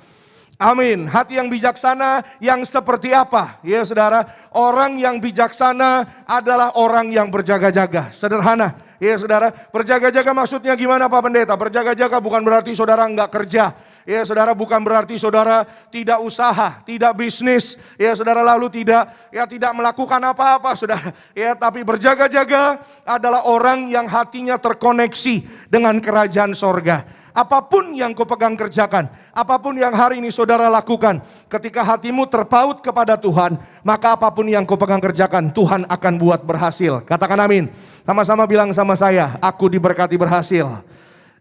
Amin. Hati yang bijaksana yang seperti apa? Ya saudara, orang yang bijaksana adalah orang yang berjaga-jaga. Sederhana. Ya saudara, berjaga-jaga maksudnya gimana Pak Pendeta? Berjaga-jaga bukan berarti saudara enggak kerja. Ya saudara, bukan berarti saudara tidak usaha, tidak bisnis. Ya saudara, lalu tidak melakukan apa-apa saudara. Ya tapi berjaga-jaga adalah orang yang hatinya terkoneksi dengan kerajaan sorga. Apapun yang kau pegang kerjakan, apapun yang hari ini saudara lakukan, ketika hatimu terpaut kepada Tuhan, maka apapun yang kau pegang kerjakan, Tuhan akan buat berhasil. Katakan amin. Sama-sama bilang sama saya, aku diberkati berhasil.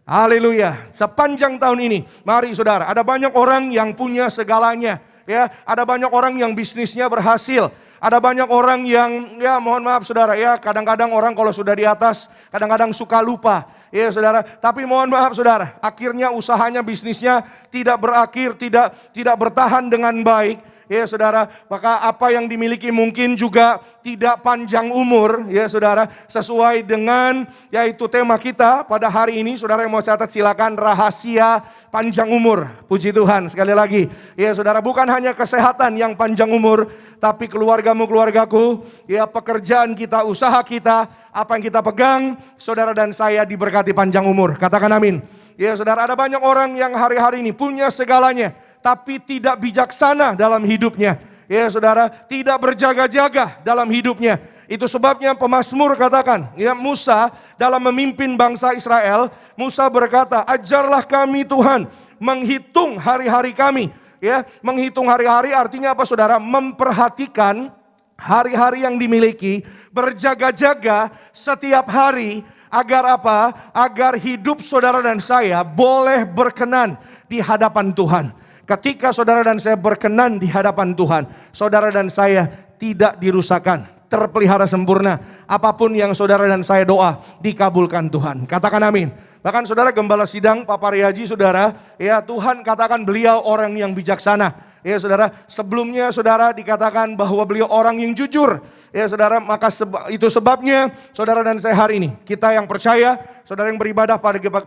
Haleluya. Sepanjang tahun ini, mari saudara, ada banyak orang yang punya segalanya. Ya, ada banyak orang yang bisnisnya berhasil. Ada banyak orang yang, ya mohon maaf saudara, ya kadang-kadang orang kalau sudah di atas, kadang-kadang suka lupa. Ya saudara, tapi mohon maaf saudara, akhirnya usahanya, bisnisnya tidak berakhir, tidak bertahan dengan baik. Ya saudara, maka apa yang dimiliki mungkin juga tidak panjang umur. Ya saudara, sesuai dengan yaitu tema kita pada hari ini. Saudara yang mau catat silakan, rahasia panjang umur. Puji Tuhan sekali lagi. Ya saudara, bukan hanya kesehatan yang panjang umur, tapi keluargamu, keluargaku, ya pekerjaan kita, usaha kita, apa yang kita pegang, saudara dan saya diberkati panjang umur. Katakan amin. Ya saudara, ada banyak orang yang hari-hari ini punya segalanya, tapi tidak bijaksana dalam hidupnya. Ya saudara, tidak berjaga-jaga dalam hidupnya. Itu sebabnya pemazmur katakan, ya Musa dalam memimpin bangsa Israel, Musa berkata, ajarlah kami Tuhan menghitung hari-hari kami. Ya, menghitung hari-hari artinya apa saudara? Memperhatikan hari-hari yang dimiliki, berjaga-jaga setiap hari. Agar apa? Agar hidup saudara dan saya boleh berkenan di hadapan Tuhan. Ketika saudara dan saya berkenan di hadapan Tuhan, saudara dan saya tidak dirusakkan, terpelihara sempurna. Apapun yang saudara dan saya doa, dikabulkan Tuhan. Katakan amin. Bahkan saudara gembala sidang Pak Pariaji saudara, ya Tuhan katakan beliau orang yang bijaksana. Ya saudara, sebelumnya saudara dikatakan bahwa beliau orang yang jujur. Ya saudara, maka itu sebabnya saudara dan saya hari ini, kita yang percaya, saudara yang beribadah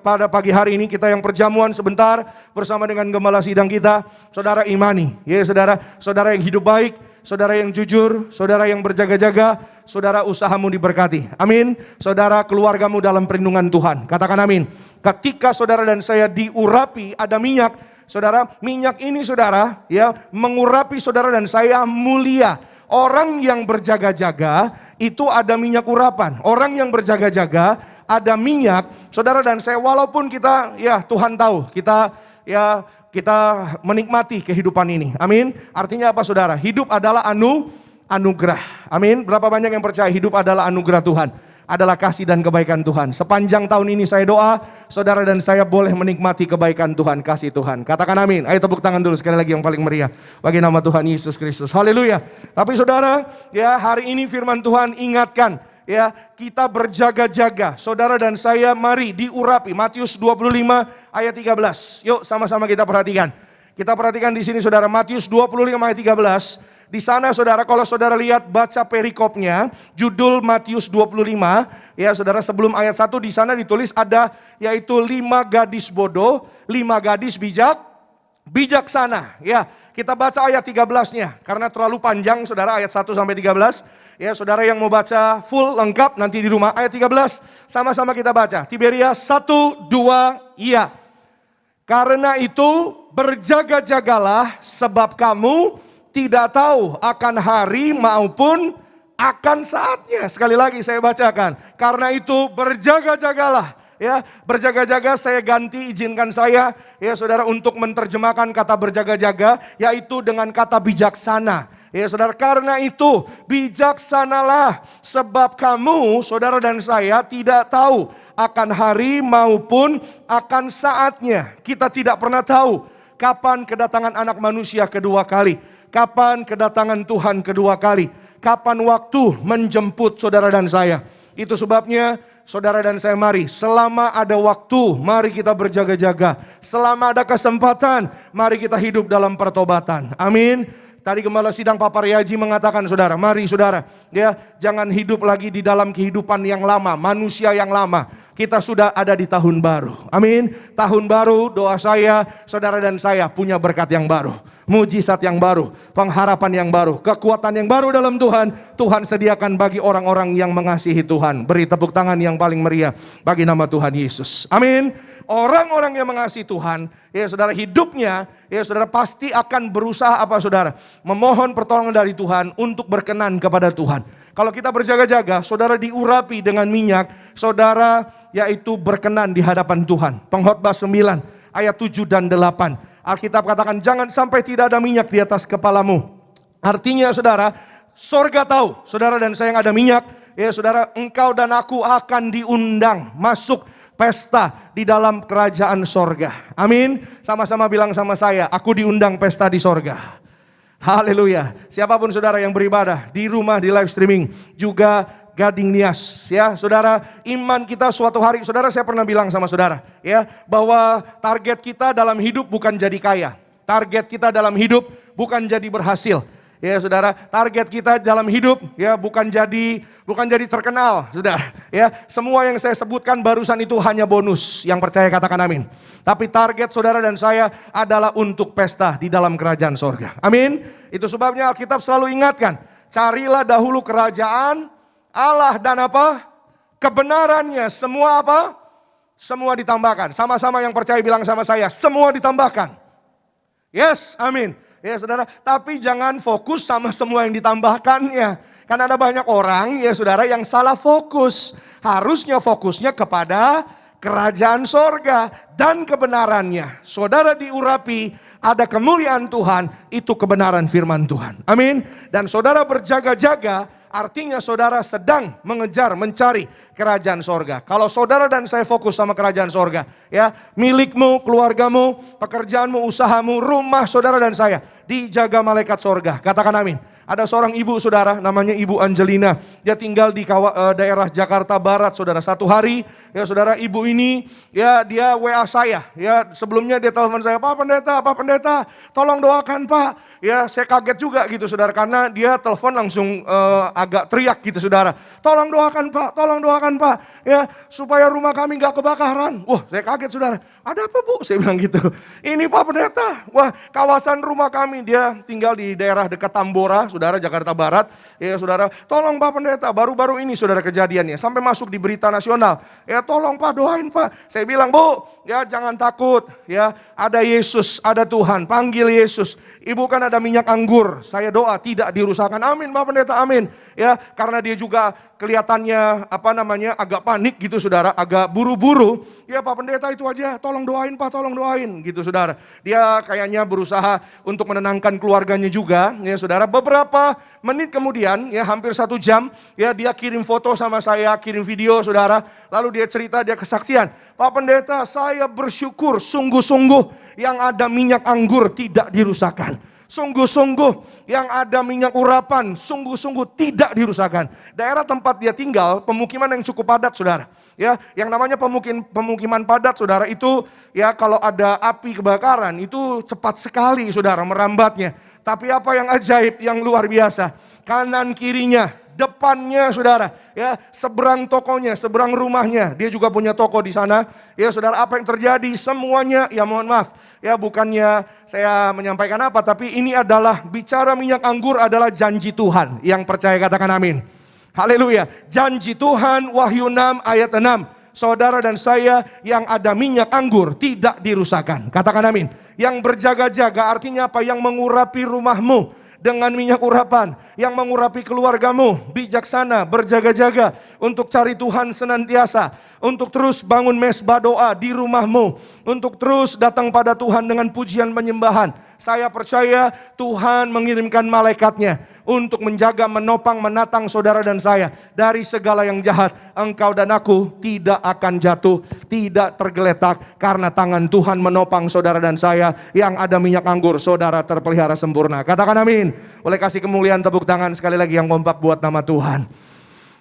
pada pagi hari ini, kita yang perjamuan sebentar bersama dengan gembala sidang kita, saudara imani. Ya saudara, saudara yang hidup baik, saudara yang jujur, saudara yang berjaga-jaga, saudara usahamu diberkati. Amin. Saudara keluargamu dalam perlindungan Tuhan. Katakan amin. Ketika saudara dan saya diurapi ada minyak, saudara, minyak ini saudara ya mengurapi saudara dan saya mulia. Orang yang berjaga-jaga itu ada minyak urapan. Orang yang berjaga-jaga ada minyak, saudara dan saya, walaupun kita, ya Tuhan tahu, kita menikmati kehidupan ini. Amin. Artinya apa saudara? Hidup adalah anugerah. Amin. Berapa banyak yang percaya hidup adalah anugerah Tuhan? Adalah kasih dan kebaikan Tuhan. Sepanjang tahun ini saya doa, saudara dan saya boleh menikmati kebaikan Tuhan, kasih Tuhan. Katakan amin. Ayo tepuk tangan dulu sekali lagi yang paling meriah bagi nama Tuhan Yesus Kristus. Haleluya. Tapi saudara, ya hari ini firman Tuhan ingatkan, ya kita berjaga-jaga. Saudara dan saya mari diurapi. Matius 25 ayat 13. Yuk sama-sama kita perhatikan. Kita perhatikan di sini saudara, Matius 25 ayat 13. Di sana saudara, kalau saudara lihat baca perikopnya, judul Matius 25, ya saudara, sebelum ayat 1 di sana ditulis ada yaitu 5 gadis bodoh, 5 gadis bijaksana. Ya, kita baca ayat 13-nya karena terlalu panjang saudara, ayat 1 sampai 13. Ya, saudara yang mau baca full lengkap nanti di rumah ayat 13 sama-sama kita baca. Tiberias 1 2 iya. Karena itu berjaga-jagalah sebab kamu tidak tahu akan hari maupun akan saatnya. Sekali lagi saya bacakan. Karena itu berjaga-jagalah. Ya, berjaga-jaga saya ganti, izinkan saya ya saudara untuk menerjemahkan kata berjaga-jaga yaitu dengan kata bijaksana. Ya saudara, karena itu bijaksanalah sebab kamu saudara dan saya tidak tahu akan hari maupun akan saatnya. Kita tidak pernah tahu kapan kedatangan anak manusia kedua kali. Kapan kedatangan Tuhan kedua kali? Kapan waktu menjemput saudara dan saya? Itu sebabnya saudara dan saya mari, selama ada waktu, mari kita berjaga-jaga. Selama ada kesempatan, mari kita hidup dalam pertobatan. Amin. Tadi Gembala Sidang Papa Riaji mengatakan saudara, mari saudara, ya jangan hidup lagi di dalam kehidupan yang lama, manusia yang lama. Kita sudah ada di tahun baru. Amin. Tahun baru, doa saya, saudara dan saya punya berkat yang baru, mujizat yang baru, pengharapan yang baru, kekuatan yang baru dalam Tuhan. Tuhan sediakan bagi orang-orang yang mengasihi Tuhan. Beri tepuk tangan yang paling meriah bagi nama Tuhan Yesus. Amin. Orang-orang yang mengasihi Tuhan, ya saudara, hidupnya, ya saudara, pasti akan berusaha apa saudara? Memohon pertolongan dari Tuhan untuk berkenan kepada Tuhan. Kalau kita berjaga-jaga, saudara diurapi dengan minyak, saudara yaitu berkenan di hadapan Tuhan. Pengkhotbah 9 ayat 7 dan 8. Alkitab katakan jangan sampai tidak ada minyak di atas kepalamu. Artinya saudara, sorga tahu, saudara dan saya yang ada minyak, ya saudara, engkau dan aku akan diundang masuk pesta di dalam kerajaan sorga. Amin. Sama-sama bilang sama saya, aku diundang pesta di sorga. Haleluya. Siapapun saudara yang beribadah di rumah, di live streaming, juga Gading Nias, ya saudara, iman kita suatu hari, saudara, saya pernah bilang sama saudara, ya, bahwa target kita dalam hidup bukan jadi kaya, target kita dalam hidup bukan jadi berhasil, ya saudara, target kita dalam hidup, ya bukan jadi terkenal, saudara, ya, semua yang saya sebutkan barusan itu hanya bonus, yang percaya katakan amin. Tapi target saudara dan saya adalah untuk pesta di dalam kerajaan sorga. Amin. Itu sebabnya Alkitab selalu ingatkan, carilah dahulu kerajaan Allah dan apa? Kebenarannya. Semua apa? Semua ditambahkan. Sama-sama yang percaya bilang sama saya, semua ditambahkan. Yes, amin. Ya saudara, tapi jangan fokus sama semua yang ditambahkannya. Karena ada banyak orang ya saudara yang salah fokus. Harusnya fokusnya kepada kerajaan sorga dan kebenarannya. Saudara diurapi, ada kemuliaan Tuhan, itu kebenaran firman Tuhan. Amin. Dan saudara berjaga-jaga, artinya saudara sedang mengejar, mencari kerajaan sorga. Kalau saudara dan saya fokus sama kerajaan sorga, ya, milikmu, keluargamu, pekerjaanmu, usahamu, rumah saudara dan saya dijaga malaikat sorga. Katakan amin. Ada seorang ibu saudara, namanya Ibu Angelina. Dia tinggal di daerah Jakarta Barat saudara. Satu hari, ya saudara, ibu ini, ya dia WA saya. Ya sebelumnya dia telepon saya, Pak Pendeta, tolong doakan Pak. Ya saya kaget juga gitu saudara, karena dia telepon langsung agak teriak gitu saudara. Tolong doakan Pak, ya supaya rumah kami gak kebakaran. Wah saya kaget saudara, ada apa Bu? Saya bilang gitu. Ini Pak Pendeta, wah kawasan rumah kami, dia tinggal di daerah dekat Tambora, saudara, Jakarta Barat. Ya saudara, tolong Pak Pendeta, baru-baru ini saudara kejadiannya, sampai masuk di berita nasional. Ya tolong Pak, doain Pak. Saya bilang, Bu, ya jangan takut, ya ada Yesus, ada Tuhan, panggil Yesus. Ibu kan ada minyak anggur, saya doa tidak dirusakkan. Amin Pak Pendeta, amin. Ya karena dia juga kelihatannya agak panik gitu saudara, agak buru-buru. Ya Pak Pendeta itu aja, tolong doain Pak, tolong doain gitu saudara. Dia kayaknya berusaha untuk menenangkan keluarganya juga ya saudara. Beberapa menit kemudian ya hampir 1 jam ya dia kirim foto sama saya, kirim video saudara. Lalu dia cerita, dia kesaksian. Pak Pendeta, saya bersyukur sungguh-sungguh yang ada minyak anggur tidak dirusakkan. Sungguh-sungguh yang ada minyak urapan, sungguh-sungguh tidak dirusakkan. Daerah tempat dia tinggal, pemukiman yang cukup padat saudara. Ya, yang namanya pemukiman padat saudara itu ya kalau ada api kebakaran itu cepat sekali saudara merambatnya. Tapi apa yang ajaib, yang luar biasa, kanan kirinya, depannya saudara, ya seberang tokonya, seberang rumahnya, dia juga punya toko di sana. Ya saudara, apa yang terjadi semuanya, ya mohon maaf, ya bukannya saya menyampaikan apa, tapi ini adalah bicara minyak anggur adalah janji Tuhan. Yang percaya katakan amin. Haleluya. Janji Tuhan, Wahyu 6 ayat 6. Saudara dan saya yang ada minyak anggur tidak dirusakkan. Katakan amin. Yang berjaga-jaga artinya apa? Yang mengurapi rumahmu dengan minyak urapan, yang mengurapi keluargamu, bijaksana, berjaga-jaga untuk cari Tuhan senantiasa, untuk terus bangun mesbah doa di rumahmu, untuk terus datang pada Tuhan dengan pujian penyembahan. Saya percaya Tuhan mengirimkan malaikatnya untuk menjaga, menopang, menatang saudara dan saya dari segala yang jahat. Engkau dan aku tidak akan jatuh, tidak tergeletak karena tangan Tuhan menopang saudara dan saya. Yang ada minyak anggur, saudara terpelihara sempurna. Katakan amin. Boleh kasih kemuliaan tepuk tangan sekali lagi yang kompak buat nama Tuhan.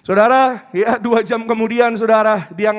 Saudara, ya 2 jam kemudian saudara, dia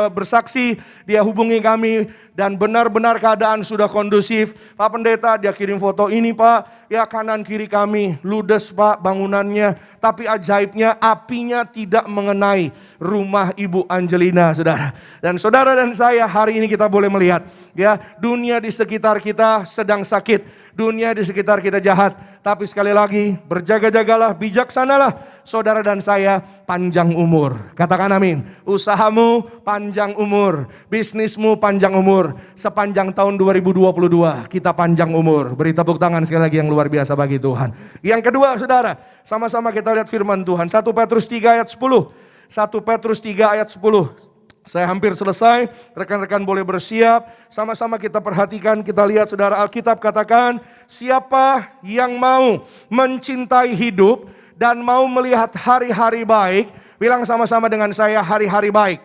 bersaksi, dia hubungi kami dan benar-benar keadaan sudah kondusif. Pak Pendeta, dia kirim foto ini Pak, ya kanan kiri kami ludes Pak bangunannya. Tapi ajaibnya apinya tidak mengenai rumah Ibu Angelina saudara. Dan saudara dan saya hari ini kita boleh melihat, ya dunia di sekitar kita sedang sakit. Dunia di sekitar kita jahat, tapi sekali lagi berjaga-jagalah, bijaksanalah saudara dan saya, panjang umur. Katakan amin. Usahamu panjang umur, bisnismu panjang umur. Sepanjang tahun 2022 kita panjang umur. Beri tepuk tangan sekali lagi yang luar biasa bagi Tuhan. Yang kedua saudara, sama-sama kita lihat firman Tuhan. 1 Petrus 3 ayat 10. 1 Petrus 3 ayat 10. Saya hampir selesai, rekan-rekan boleh bersiap. Sama-sama kita perhatikan, kita lihat saudara, Alkitab katakan, siapa yang mau mencintai hidup dan mau melihat hari-hari baik, bilang sama-sama dengan saya, hari-hari baik.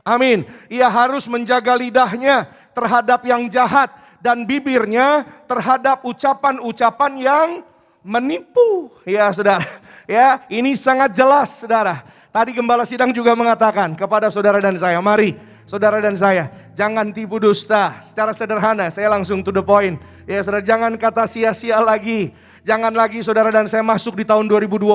Amin. Ia harus menjaga lidahnya terhadap yang jahat dan bibirnya terhadap ucapan-ucapan yang menipu. Ya saudara, ya ini sangat jelas saudara. Tadi gembala sidang juga mengatakan kepada saudara dan saya, mari saudara dan saya, jangan tipu dusta. Secara sederhana, saya langsung to the point. Ya saudara, jangan kata sia-sia lagi. Jangan lagi saudara dan saya masuk di tahun 2022,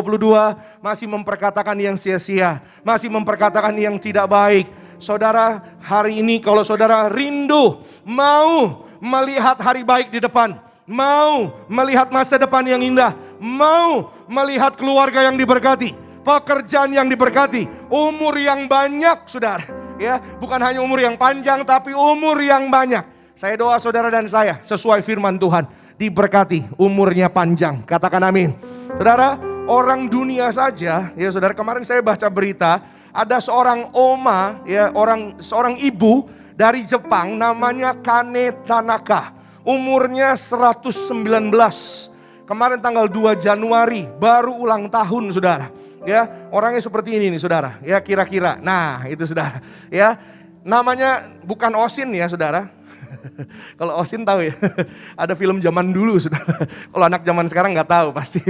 masih memperkatakan yang sia-sia. Masih memperkatakan yang tidak baik. Saudara, hari ini kalau saudara rindu, mau melihat hari baik di depan. Mau melihat masa depan yang indah. Mau melihat keluarga yang diberkati. Pekerjaan yang diberkati, umur yang banyak saudara, ya bukan hanya umur yang panjang tapi umur yang banyak. Saya doa saudara dan saya sesuai firman Tuhan diberkati, umurnya panjang. Katakan amin. Saudara, orang dunia saja, ya saudara, kemarin saya baca berita ada seorang oma, ya seorang ibu dari Jepang namanya Kane Tanaka, umurnya 119. Kemarin tanggal 2 Januari baru ulang tahun saudara. Ya, orangnya seperti ini nih saudara, ya kira-kira. Nah itu saudara, ya namanya bukan Osin ya saudara. Kalau Osin tahu ya, ada film zaman dulu saudara. Kalau anak zaman sekarang nggak tahu pasti.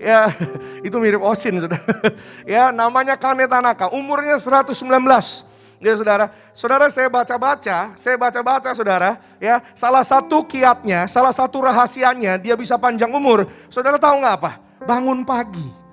Ya itu mirip Osin saudara. Ya namanya Kane Tanaka, umurnya 119. Ya saudara, saudara saya baca saudara. Ya salah satu kiatnya, salah satu rahasianya dia bisa panjang umur. Saudara tahu nggak apa? Bangun pagi.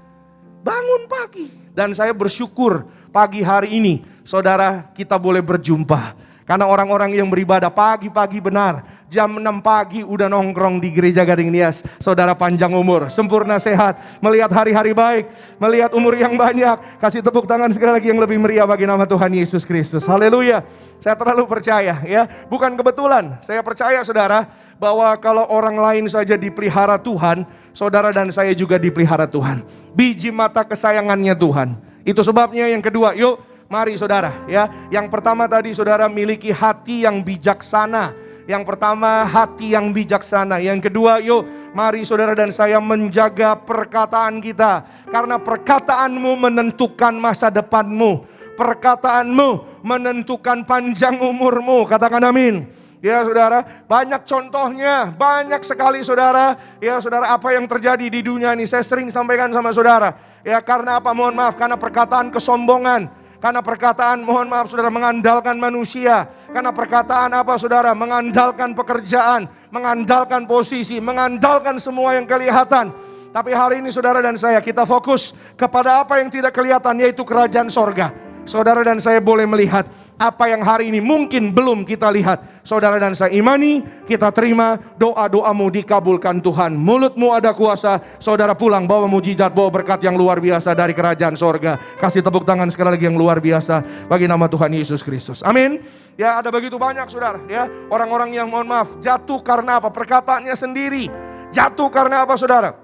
Dan saya bersyukur pagi hari ini saudara kita boleh berjumpa. Karena orang-orang yang beribadah pagi-pagi benar, jam 6 pagi udah nongkrong di gereja Gading Nias. Saudara panjang umur, sempurna sehat, melihat hari-hari baik, melihat umur yang banyak. Kasih tepuk tangan sekali lagi yang lebih meriah bagi nama Tuhan Yesus Kristus. Haleluya. Saya terlalu percaya ya, bukan kebetulan. Saya percaya saudara bahwa kalau orang lain saja dipelihara Tuhan, saudara dan saya juga dipelihara Tuhan. Biji mata kesayangannya Tuhan Itu sebabnya yang kedua, yuk mari saudara ya. Yang pertama tadi saudara miliki hati yang bijaksana. Yang pertama hati yang bijaksana. Yang kedua, yuk mari saudara dan saya menjaga perkataan kita. Karena perkataanmu menentukan masa depanmu. Perkataanmu menentukan panjang umurmu. Katakan amin. Ya saudara, banyak contohnya, banyak sekali saudara. Ya saudara, apa yang terjadi di dunia ini saya sering sampaikan sama saudara. Ya karena apa? Mohon maaf, karena perkataan kesombongan. Karena perkataan, mohon maaf saudara, mengandalkan manusia. Karena perkataan apa saudara? Mengandalkan pekerjaan, mengandalkan posisi, mengandalkan semua yang kelihatan. Tapi hari ini saudara dan saya, kita fokus kepada apa yang tidak kelihatan, yaitu kerajaan sorga. Saudara dan saya boleh melihat apa yang hari ini mungkin belum kita lihat. Saudara dan saya imani, kita terima, doa-doamu dikabulkan Tuhan. Mulutmu ada kuasa, saudara pulang bawa mujizat, bawa berkat yang luar biasa dari kerajaan sorga. Kasih tepuk tangan sekali lagi yang luar biasa bagi nama Tuhan Yesus Kristus. Amin. Ya ada begitu banyak saudara ya, orang-orang yang mohon maaf jatuh karena apa? Perkataannya sendiri. Jatuh karena apa saudara?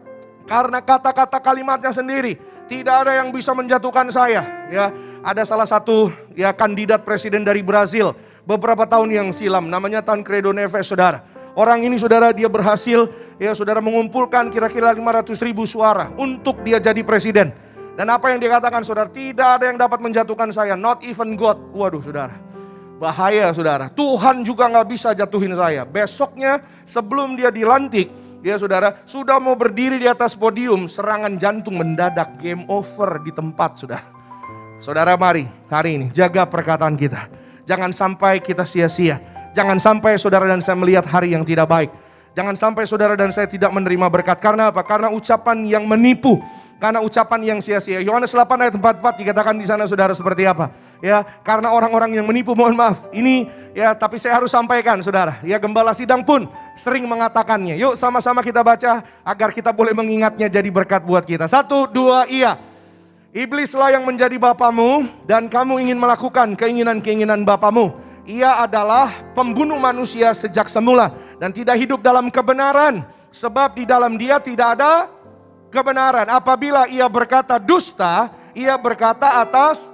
Karena kata-kata kalimatnya sendiri. Tidak ada yang bisa menjatuhkan saya ya. Ada salah satu ya kandidat presiden dari Brazil beberapa tahun yang silam, namanya Tancredo Neves saudara. Orang ini saudara, dia berhasil ya saudara mengumpulkan kira-kira 500.000 suara untuk dia jadi presiden. Dan apa yang dia katakan saudara, tidak ada yang dapat menjatuhkan saya, not even God. Waduh saudara, bahaya saudara, Tuhan juga gak bisa jatuhin saya. Besoknya sebelum dia dilantik, ya saudara, sudah mau berdiri di atas podium, serangan jantung mendadak, game over di tempat saudara. Saudara mari hari ini jaga perkataan kita. Jangan sampai kita sia-sia. Jangan sampai saudara dan saya melihat hari yang tidak baik. Jangan sampai saudara dan saya tidak menerima berkat. Karena apa? Karena ucapan yang menipu. Karena ucapan yang sia-sia. Yohanes 8 ayat 44 dikatakan di sana saudara seperti apa? Ya, karena orang-orang yang menipu, mohon maaf. Ini ya, tapi saya harus sampaikan saudara. Ya, gembala sidang pun sering mengatakannya. Yuk sama-sama kita baca agar kita boleh mengingatnya jadi berkat buat kita. 1, 2, iya. Iblislah yang menjadi bapamu dan kamu ingin melakukan keinginan-keinginan bapamu. Ia adalah pembunuh manusia sejak semula dan tidak hidup dalam kebenaran. Sebab di dalam dia tidak ada kebenaran. Apabila ia berkata dusta, ia berkata atas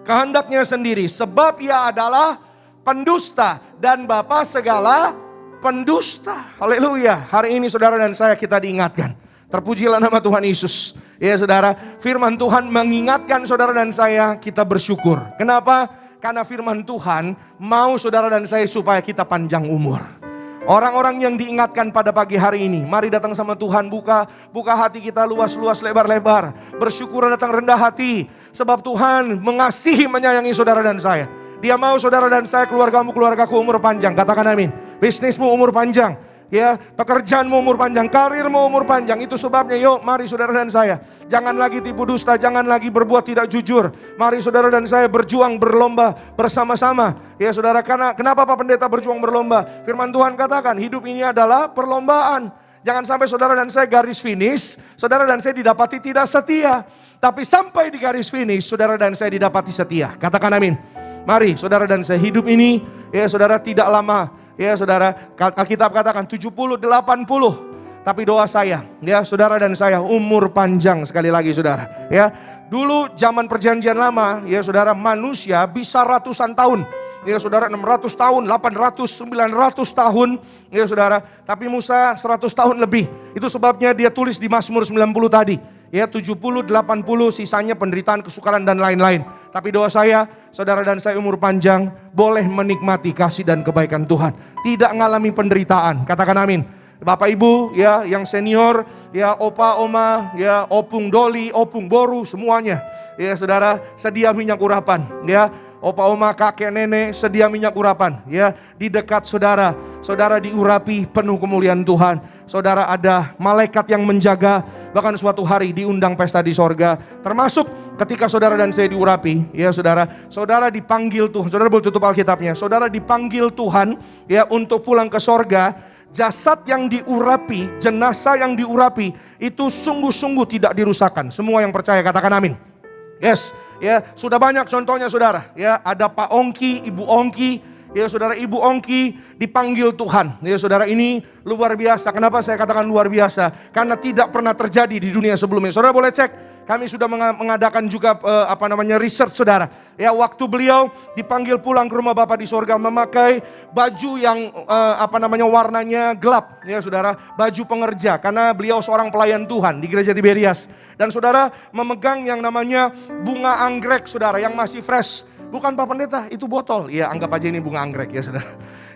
kehendaknya sendiri. Sebab ia adalah pendusta dan bapa segala pendusta. Haleluya. Hari ini saudara dan saya kita diingatkan. Terpujilah nama Tuhan Yesus. Ya saudara, firman Tuhan mengingatkan saudara dan saya, kita bersyukur. Kenapa? Karena firman Tuhan mau saudara dan saya supaya kita panjang umur. Orang-orang yang diingatkan pada pagi hari ini, mari datang sama Tuhan, buka hati kita luas-luas, lebar-lebar. Bersyukur datang rendah hati, sebab Tuhan mengasihi, menyayangi saudara dan saya. Dia mau saudara dan saya, keluargamu, keluargaku umur panjang. Katakan amin. Bisnismu umur panjang. Ya, pekerjaanmu umur panjang, karirmu umur panjang. Itu sebabnya yuk mari saudara dan saya, jangan lagi tipu dusta, jangan lagi berbuat tidak jujur. Mari saudara dan saya berjuang berlomba bersama-sama. Ya saudara, karena kenapa Pak Pendeta berjuang berlomba? Firman Tuhan katakan hidup ini adalah perlombaan. Jangan sampai saudara dan saya garis finish, saudara dan saya didapati tidak setia. Tapi sampai di garis finish, saudara dan saya didapati setia. Katakan amin. Mari saudara dan saya, hidup ini ya saudara tidak lama. Ya saudara, Alkitab katakan 70-80. Tapi doa saya, ya saudara dan saya umur panjang sekali lagi saudara. Ya, dulu zaman perjanjian lama, ya saudara, manusia bisa ratusan tahun. Ya saudara, 600 tahun, 800, 900 tahun. Ya saudara, tapi Musa 100 tahun lebih. Itu sebabnya dia tulis di Mazmur 90 tadi. Ya 70-80, sisanya penderitaan, kesukaran dan lain-lain. Tapi doa saya, saudara dan saya umur panjang, boleh menikmati kasih dan kebaikan Tuhan. Tidak mengalami penderitaan, katakan amin. Bapak Ibu ya yang senior, ya opa, oma, ya opung doli, opung boru, semuanya. Ya saudara, sedia minyak urapan ya. Opa, oma, kakek, nenek, sedia minyak urapan. Ya, di dekat saudara, saudara diurapi penuh kemuliaan Tuhan. Saudara ada malaikat yang menjaga, bahkan suatu hari diundang pesta di sorga. Termasuk ketika saudara dan saya diurapi, ya saudara, saudara dipanggil Tuhan. Saudara boleh tutup Alkitabnya. Saudara dipanggil Tuhan, ya untuk pulang ke sorga. Jasad yang diurapi, jenazah yang diurapi, itu sungguh-sungguh tidak dirusakkan. Semua yang percaya katakan amin. Yes, ya sudah banyak contohnya saudara. Ya ada Pak Ongki, Ibu Ongki, ya saudara, Ibu Ongki dipanggil Tuhan. Ya saudara, ini luar biasa. Kenapa saya katakan luar biasa? Karena tidak pernah terjadi di dunia sebelumnya. Saudara boleh cek Kami sudah mengadakan juga research saudara. Ya, waktu beliau dipanggil pulang ke rumah Bapa di sorga memakai baju yang warnanya gelap ya saudara, baju pengerja karena beliau seorang pelayan Tuhan di gereja Tiberias. Dan saudara memegang yang namanya bunga anggrek saudara yang masih fresh. Bukan Pak Pendeta, itu botol. Ya, anggap aja ini bunga anggrek ya saudara.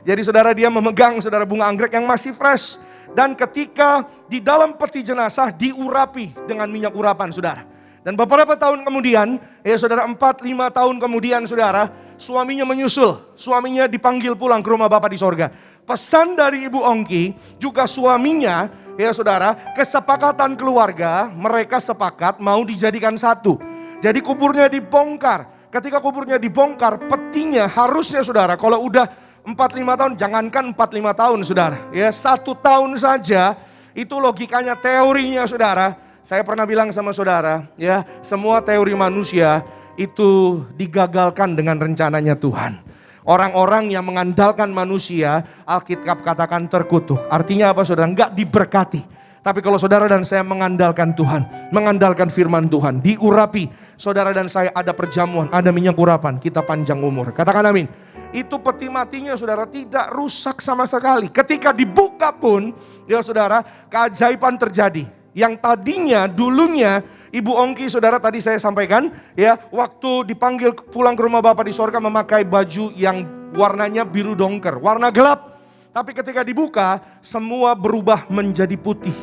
Jadi saudara dia memegang saudara bunga anggrek yang masih fresh. Dan ketika di dalam peti jenazah diurapi dengan minyak urapan saudara. Dan beberapa tahun kemudian, ya saudara 4-5 tahun kemudian saudara, suaminya menyusul. Suaminya dipanggil pulang ke rumah Bapa di sorga. Pesan dari Ibu Ongki, juga suaminya, ya saudara, kesepakatan keluarga, mereka sepakat mau dijadikan satu. Jadi kuburnya dibongkar. Ketika kuburnya dibongkar, petinya harusnya saudara, kalau udah 4-5 tahun, jangankan 4-5 tahun saudara. Ya, 1 tahun saja, itu logikanya, teorinya saudara. Saya pernah bilang sama saudara, ya, semua teori manusia itu digagalkan dengan rencananya Tuhan. Orang-orang yang mengandalkan manusia, Alkitab katakan terkutuk. Artinya apa saudara? Enggak diberkati. Tapi kalau saudara dan saya mengandalkan Tuhan, mengandalkan firman Tuhan, diurapi, saudara dan saya ada perjamuan, ada minyak urapan, kita panjang umur. Katakan amin. Itu peti matinya saudara tidak rusak sama sekali. Ketika dibuka pun, ya saudara, keajaiban terjadi. Yang tadinya, dulunya, Ibu Ongki saudara tadi saya sampaikan, ya, waktu dipanggil pulang ke rumah Bapa di sorga memakai baju yang warnanya biru dongker, warna gelap. Tapi ketika dibuka, semua berubah menjadi putih.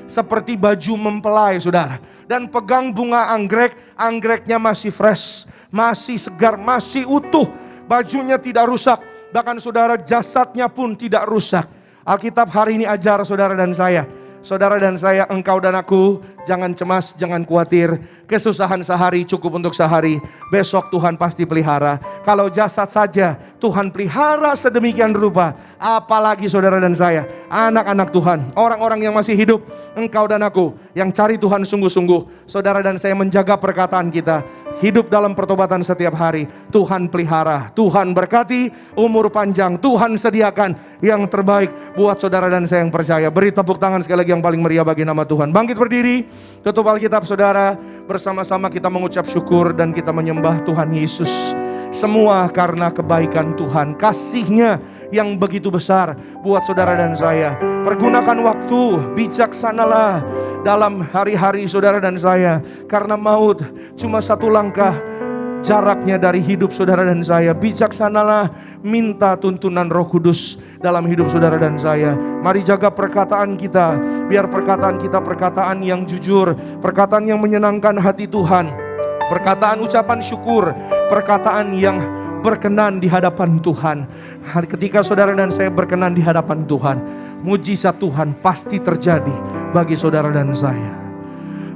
Seperti baju mempelai saudara. Dan pegang bunga anggrek, anggreknya masih fresh, masih segar, masih utuh. Bajunya tidak rusak, bahkan saudara jasadnya pun tidak rusak. Alkitab hari ini ajar saudara dan saya. Saudara dan saya, engkau dan aku, jangan cemas, jangan khawatir. Kesusahan sehari cukup untuk sehari. Besok Tuhan pasti pelihara. Kalau jasad saja Tuhan pelihara sedemikian rupa, apalagi saudara dan saya, anak-anak Tuhan, orang-orang yang masih hidup. Engkau dan aku yang cari Tuhan sungguh-sungguh, saudara dan saya menjaga perkataan kita, hidup dalam pertobatan setiap hari. Tuhan pelihara, Tuhan berkati, umur panjang, Tuhan sediakan yang terbaik buat saudara dan saya yang percaya. Beri tepuk tangan sekali lagi yang paling meriah bagi nama Tuhan. Bangkit berdiri, tutup Alkitab saudara, bersama-sama kita mengucap syukur dan kita menyembah Tuhan Yesus. Semua karena kebaikan Tuhan, kasih-Nya yang begitu besar buat saudara dan saya. Pergunakan waktu, bijaksanalah dalam hari-hari saudara dan saya. Karena maut cuma 1 langkah jaraknya dari hidup saudara dan saya. Bijaksanalah, minta tuntunan Roh Kudus dalam hidup saudara dan saya. Mari jaga perkataan kita, biar perkataan kita perkataan yang jujur, perkataan yang menyenangkan hati Tuhan, perkataan ucapan syukur, perkataan yang berkenan di hadapan Tuhan. Ketika saudara dan saya berkenan di hadapan Tuhan, mujizat Tuhan pasti terjadi bagi saudara dan saya.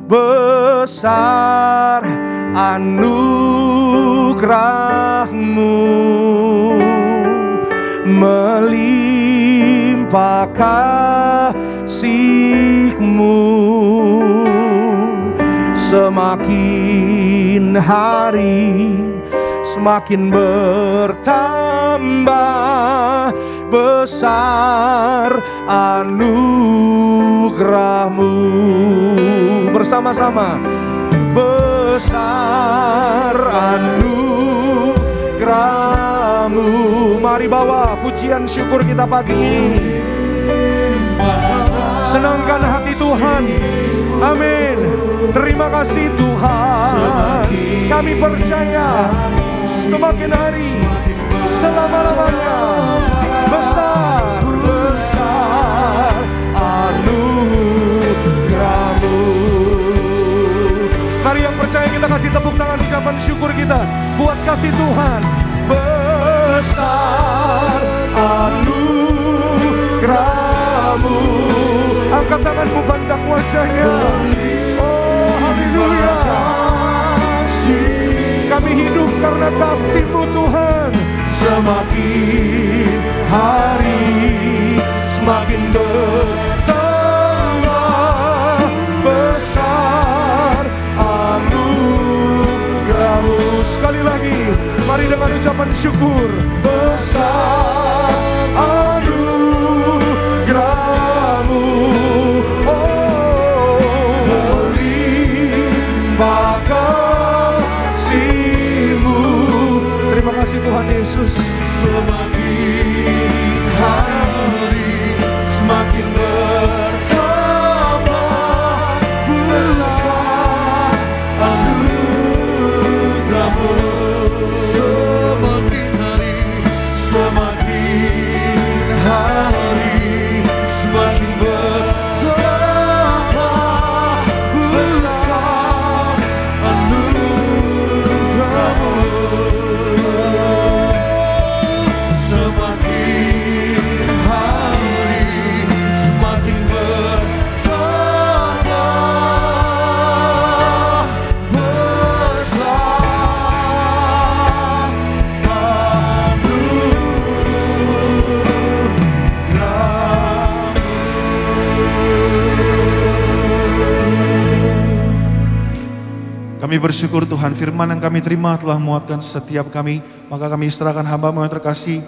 Besar anugerah-Mu, melimpah kasih-Mu, semakin hari semakin bertambah. Besar anugerah-Mu. Bersama-sama. Besar anugerah-Mu. Mari bawa pujian syukur kita pagi ini. Senangkan hati Tuhan. Amin. Terima kasih Tuhan. Kami percaya semakin hari selama-lamanya besar, besar anugerah-Mu. Mari yang percaya kita kasih tepuk tangan ucapan syukur kita buat kasih Tuhan. Besar anugerah-Mu. Angkat tanganmu, pandang wajahnya. Oh haleluya. Kami hidup karena kasih-Mu Tuhan. Semakin hari semakin bertambah. Besar anugerah-Mu. Sekali lagi, mari dengan ucapan syukur. Besar anugerah-Mu. Oh, melimpah Kami bersyukur Tuhan, firman yang kami terima telah menguatkan setiap kami. Maka kami serahkan hamba-Mu yang terkasih,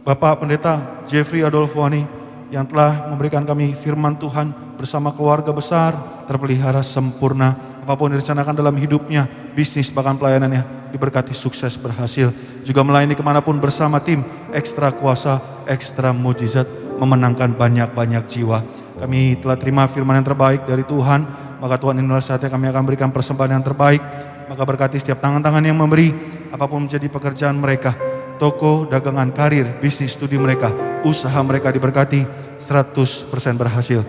Bapak Pendeta Jeffrey Adolfwani, yang telah memberikan kami firman Tuhan bersama keluarga besar, terpelihara sempurna. Apapun direncanakan dalam hidupnya, bisnis bahkan pelayanannya, diberkati sukses berhasil. Juga melayani kemanapun bersama tim, ekstra kuasa, ekstra mujizat, memenangkan banyak-banyak jiwa. Kami telah terima firman yang terbaik dari Tuhan, maka Tuhan inilah saatnya kami akan berikan persembahan yang terbaik. Maka berkati setiap tangan-tangan yang memberi, apapun menjadi pekerjaan mereka, toko, dagangan, karir, bisnis, studi mereka, usaha mereka diberkati 100% berhasil,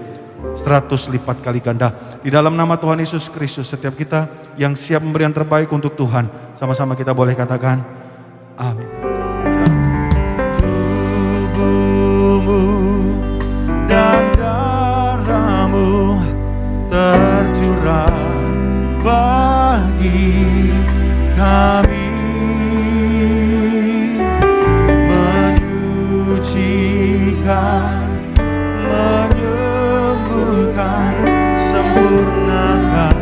100 lipat kali ganda. Di dalam nama Tuhan Yesus Kristus, setiap kita yang siap memberi yang terbaik untuk Tuhan, sama-sama kita boleh katakan amin. Tubuhmu dan darahmu tercurah bagi kami, menyucikan, menyembuhkan, sempurnakan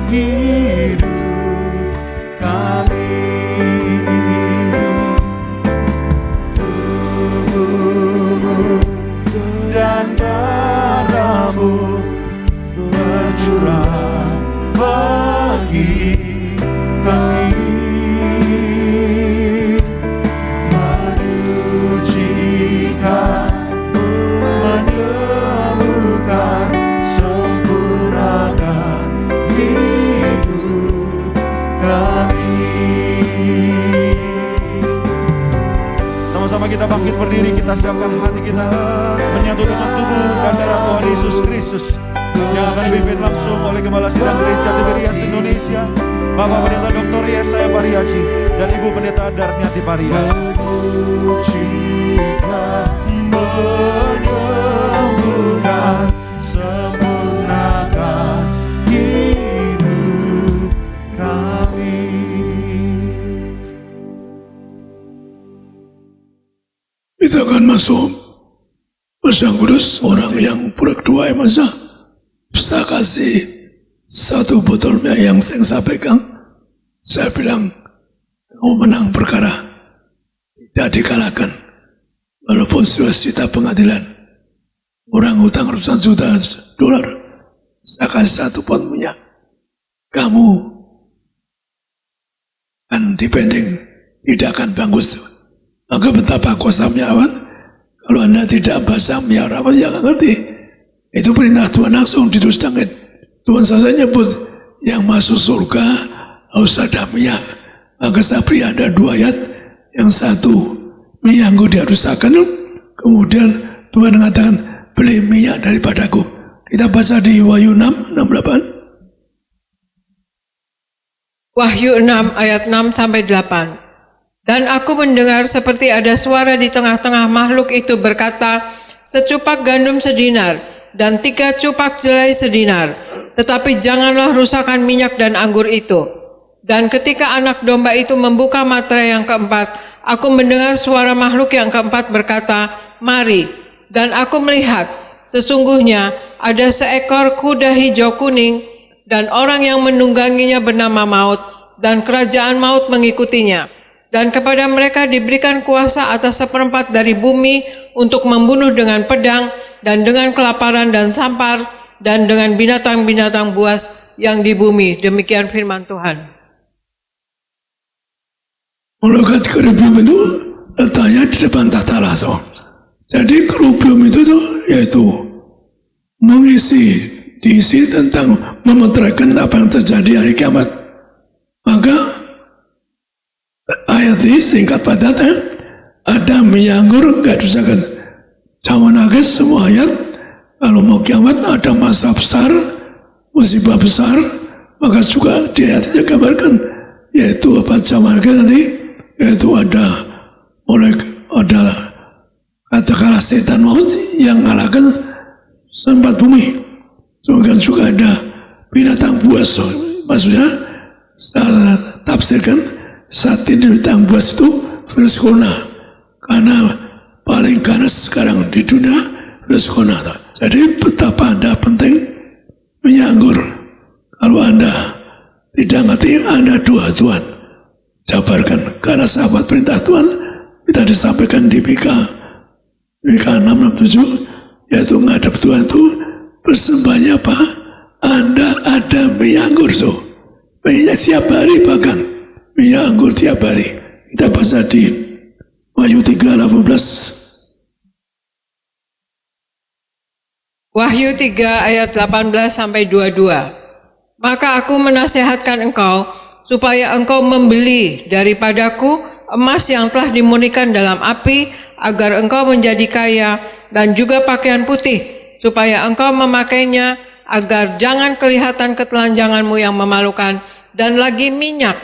hidup kami. Tubuhmu dan darahmu tercurah bagi kami, menyucikan, menyembuhkan, sempurnakan hidup kami. Sama-sama kita bangkit berdiri, kita siapkan hati kita menyatu dengan tubuh dan darah Tuhan Yesus Kristus yang akan dipimpin langsung oleh Gembala Sidang Gereja Tiberias Indonesia, Bapak Pendeta Dr. Yesaya Pariaji dan Ibu Pendeta Darniati Pariaji. Menyembuhkan, sempurnakan hidup kami. Kita akan masuk Pasang Kudus, orang yang berdoa masa bisa kasih satu botol minyak yang saya pegang. Saya bilang, kamu menang perkara, tidak dikalahkan. Walaupun sudah sita pengadilan, orang hutang ratusan juta dolar, saya kasih satu pot minyak. Kamu akan dipending, tidak akan bagus. Maka betapa kuasa minyak. Kalau Anda tidak bahasa minyak apa, jangan ngerti. Itu perintah Tuhan langsung ditulis tangan. Tuhan saja nyebut yang masuk surga harus ada minyak. Maka saya beri Anda 2 ayat. Yang satu, minyakku diharusakan. Kemudian Tuhan mengatakan, beli minyak daripadaku. Kita baca di Wahyu 6:8. Wahyu 6 ayat 6-8. Dan aku mendengar seperti ada suara di tengah-tengah makhluk itu berkata, secupak gandum sedinar dan 3 cupak jelai sedinar, tetapi janganlah rusakkan minyak dan anggur itu. Dan ketika anak domba itu membuka materai yang keempat, aku mendengar suara makhluk yang keempat berkata, mari. Dan aku melihat, sesungguhnya ada seekor kuda hijau kuning, dan orang yang menungganginya bernama Maut, dan kerajaan maut mengikutinya. Dan kepada mereka diberikan kuasa atas 1/4 dari bumi untuk membunuh dengan pedang, dan dengan kelaparan dan sampar, dan dengan binatang-binatang buas yang di bumi. Demikian firman Tuhan. Malaikat kerubium itu letaknya di depan tata laso. Jadi kerubium itu tuh, yaitu diisi tentang memeteraikan apa yang terjadi hari kiamat. Maka ayat ini singkat padatnya, ada minyak anggur gak dirusakan. Jangan nangis semua ayat. Kalau mau kiamat ada masa besar, musibah besar, maka juga di ayatnya gambarkan, yaitu apa zaman nanti, yaitu ada katakanlah setan maut yang mengalahkan sempat bumi. Kemudian juga ada binatang buas. Maksudnya saya tafsirkan saat ini binatang buas itu virus corona, karena paling ganas sekarang di dunia virus corona. Jadi betapa Anda penting minyak anggur. Kalau Anda tidak ngerti ada doa Tuhan. Jabarkan, karena sahabat perintah Tuhan kita disampaikan di Mika 6:7, yaitu ngadap Tuhan itu persembahnya apa? Anda ada minyak anggur tuh, minyak tiap hari, bahkan minyak anggur tiap hari. Kita baca di Wahyu 3:18. Wahyu 3 ayat 18 sampai 22. Maka aku menasihatkan engkau supaya engkau membeli daripadaku emas yang telah dimurnikan dalam api, agar engkau menjadi kaya, dan juga pakaian putih, supaya engkau memakainya, agar jangan kelihatan ketelanjanganmu yang memalukan, dan lagi minyak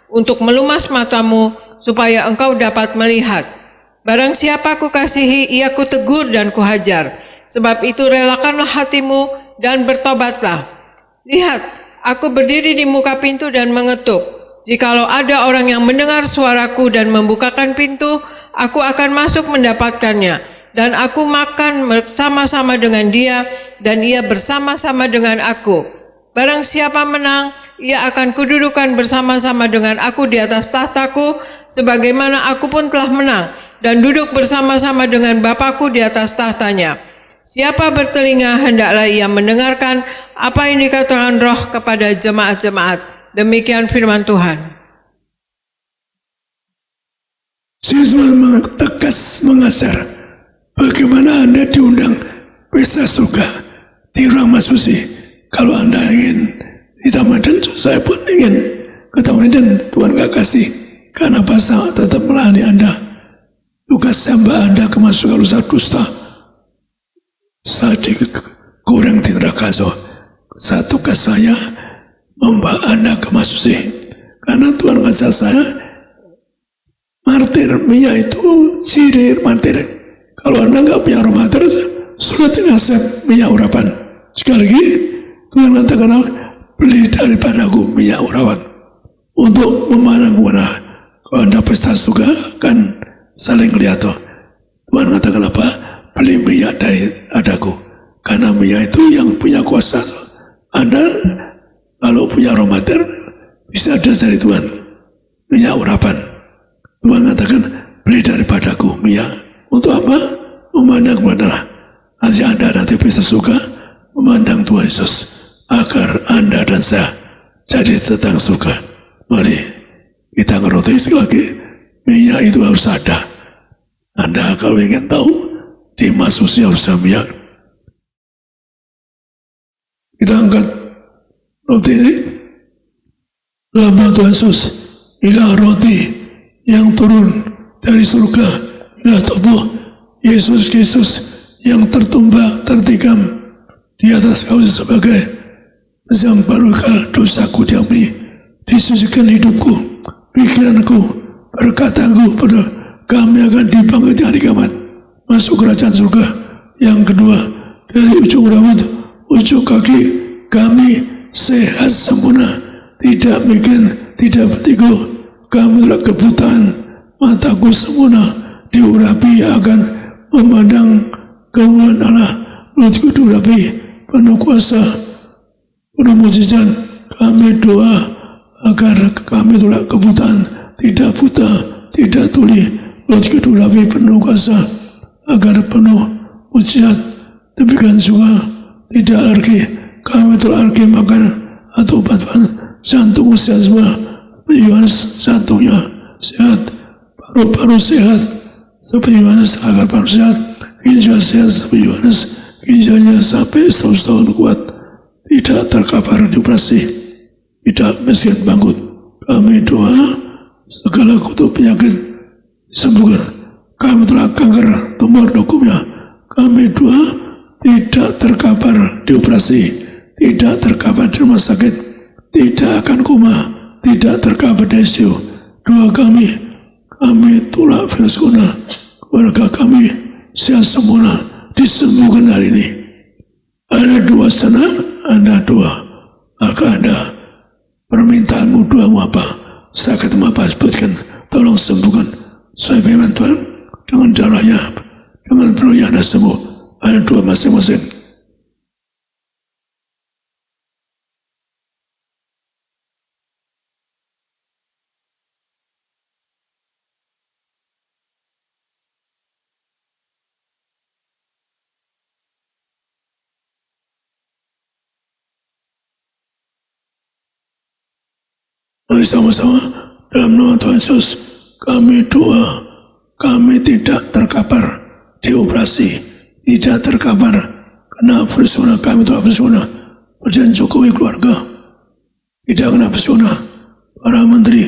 untuk melumas matamu, supaya engkau dapat melihat. Barang siapa kukasihi, ia kutegur dan kuhajar. Sebab itu relakanlah hatimu dan bertobatlah. Lihat, aku berdiri di muka pintu dan mengetuk. Jikalau ada orang yang mendengar suaraku dan membukakan pintu, aku akan masuk mendapatkannya. Dan aku makan bersama-sama dengan dia, dan ia bersama-sama dengan aku. Barang siapa menang, ia akan kududukan bersama-sama dengan aku di atas tahtaku, sebagaimana aku pun telah menang, dan duduk bersama-sama dengan Bapakku di atas tahtanya. Siapa bertelinga, hendaklah ia mendengarkan apa yang dikatakan Roh kepada jemaat-jemaat. Demikian firman Tuhan. Tuhan tegas mengajar bagaimana Anda diundang pesta surga di ruang masusi. Kalau Anda ingin di taman, dan saya pun ingin ke taman, dan Tuhan gak kasih, karena pasal tetap melayani Anda. Tugas hamba Anda kemasukan usaha dusta. Saat digoreng di neraka, satu tugas saya membawa Anda ke masusi, karena Tuhan kasih saya martir. Minyak itu ciri martir. Kalau Anda nggak punya roh martir, surat ngasih minyak urapan. Sekali lagi Tuhan katakan, beli daripadaku minyak urapan untuk memandang kepada. Kalau Anda pesta surga kan saling lihat tuh. Tuhan katakan apa? Beli minyak dari adaku, karena minyak itu yang punya kuasa. Anda kalau punya roh martir bisa ada dari Tuhan, minyak urapan. Tuhan katakan, beli daripadaku minyak. Untuk apa? Memandang kepada hati Anda nanti bisa suka memandang Tuhan Yesus, agar Anda dan saya jadi tetang surga. Mari kita ngeroti sekali lagi, minyak itu harus ada. Anda kalau ingin tahu di masusi harus ada minyak. Kita angkat roti ini. Lama Tuhan Yesus, inilah roti yang turun dari surga, inilah tubuh Yesus Kristus yang tertumbah, tertikam di atas kayu sebagai yang barokah dosaku diampuni, disucikan hidupku, pikiranku, perkataanku, pada kami akan dibangkit hari kiamat, masuk kerajaan surga. Yang kedua, dari ujung rambut, ujung kaki kami sehat sempurna, tidak bikin, tidak bertigo. Kami telah kebutaan, mataku sempurna diurapi akan memandang kemuliaan Allah. Mulutku diurapi penuh kuasa, penuh mujizat. Kami doa agar kami telah kebutaan, tidak buta, tidak tuli. Mulutku diurapi penuh kuasa agar penuh mujizat. Demikian juga tidak alergi. Kami telah alergi makan atau obat-obatan. Jantung sehat semua, Yohanes jantungnya sehat, paru-paru sehat seperti Yohanes, agar paru sehat, ginjal sehat seperti Yohanes, ginjalnya sampai 100 tahun kuat, tidak terkapar di operasi, tidak miskin bangkrut. Kami doa segala kutuk penyakit disembuhkan. Kami telah kanker tumor dokumnya. Kami doa tidak terkapar di operasi, tidak terkapar di rumah sakit, tidak akan koma, tidak terkapar di ICU. Doa kami tolak virus corona, keluarga kami sehat sempurna, disembuhkan hari ini. Ada dua sana, ada dua. Maka ada permintaanmu, doamu apa, sakitmu apa, sebutkan, tolong sembuhkan. Saya firman Tuhan, dengan darahnya, dengan peluhnya Anda sembuh. Ada dua masing-masing. Mari sama-sama dalam nama Tuhan Yesus kami doa, kami tidak terkapar di operasi, tidak terkapar kena virus corona, kami telah virus corona. Presiden Jokowi keluarga tidak kena virus corona, para menteri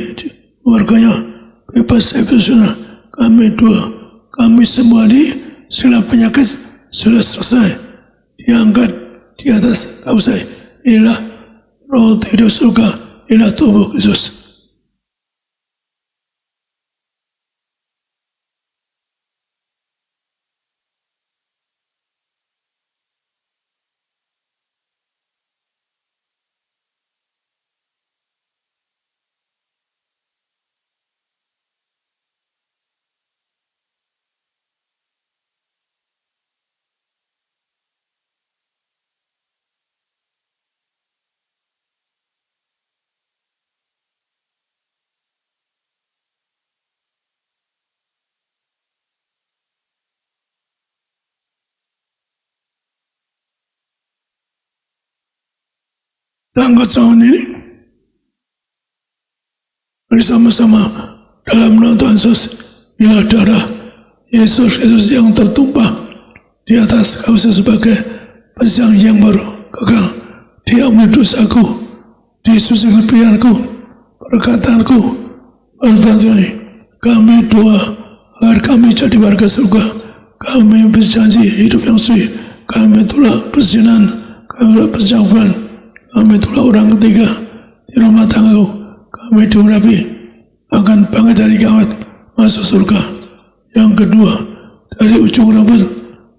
keluarganya bebas virus corona. Kami doa, kami semua di segala penyakit sudah selesai, diangkat di atas kausai. Inilah roh hidup surga, inilah tubuh Kristus. Angkat tangan ini bersama-sama dalam nama Tuhan Yesus. Inilah darah Yesus Kristus yang tertumpah di atas kausai sebagai pesangon yang baru kekal. Dia ampuni dosaku, disuci kelebihanku, perkataanku, perbuatan. Kami doa agar kami jadi warga surga. Kami berjanji hidup yang suci. Kami telah perzinan, kami telah perjauhan. Kami itulah orang ketiga di rumah tanggaku. Kami diurapi akan bangkit dari kawat masuk surga. Yang kedua, dari ujung rambut,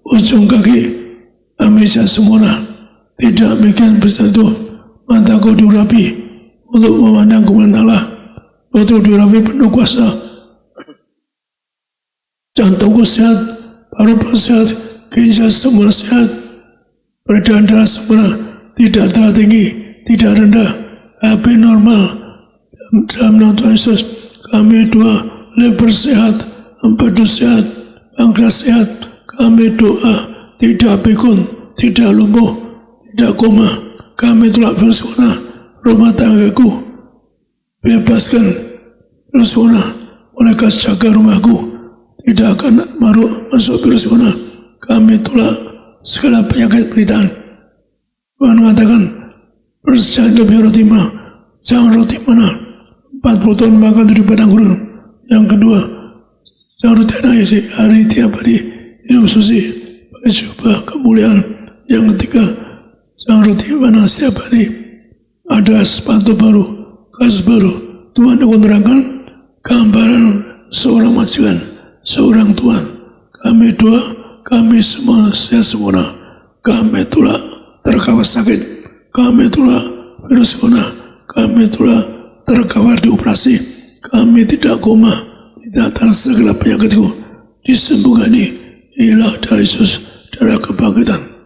ujung kaki, kami sempurna. Tidak bikin berjatuh. Mataku diurapi untuk memandang kemuliaan Allah. Untuk diurapi penuh kuasa. Jantungku sehat, paru-paru sehat, ginjal semua sehat. Peredaran darah sempurna. Tidak terlalu tinggi, tidak rendah, HP normal. Dalam nama Tuhan Yesus, kami doa, lever sehat, empedu sehat, pankreas sehat. Kami doa, tidak pikun, tidak lumpuh, tidak koma. Kami telah virus corona, rumah tanggaku, bebaskan virus corona. Mereka jaga rumahku, tidak akan masuk virus corona. Kami telah segala penyakit beritaan. Tuhan mengatakan, percaya lebih roti mana, jangan roti mana. 40 tahun makan di padang gurun. Yang kedua, jangan roti hari tiap hari hidup suci, pakai jubah kemuliaan. Yang ketiga, jangan roti mana setiap hari. Ada sepatu baru, kasus baru. Tuhan akan terangkan gambaran seorang majikan, seorang Tuhan. Kami doa, kami semua sehat sempurna. Kami telah terkawal sakit, kami telah virus corona, kami telah terkawal di operasi, kami tidak koma, tidak atas segala penyakitku, disembuhkan. Inilah dari Yesus, darah kebangkitan.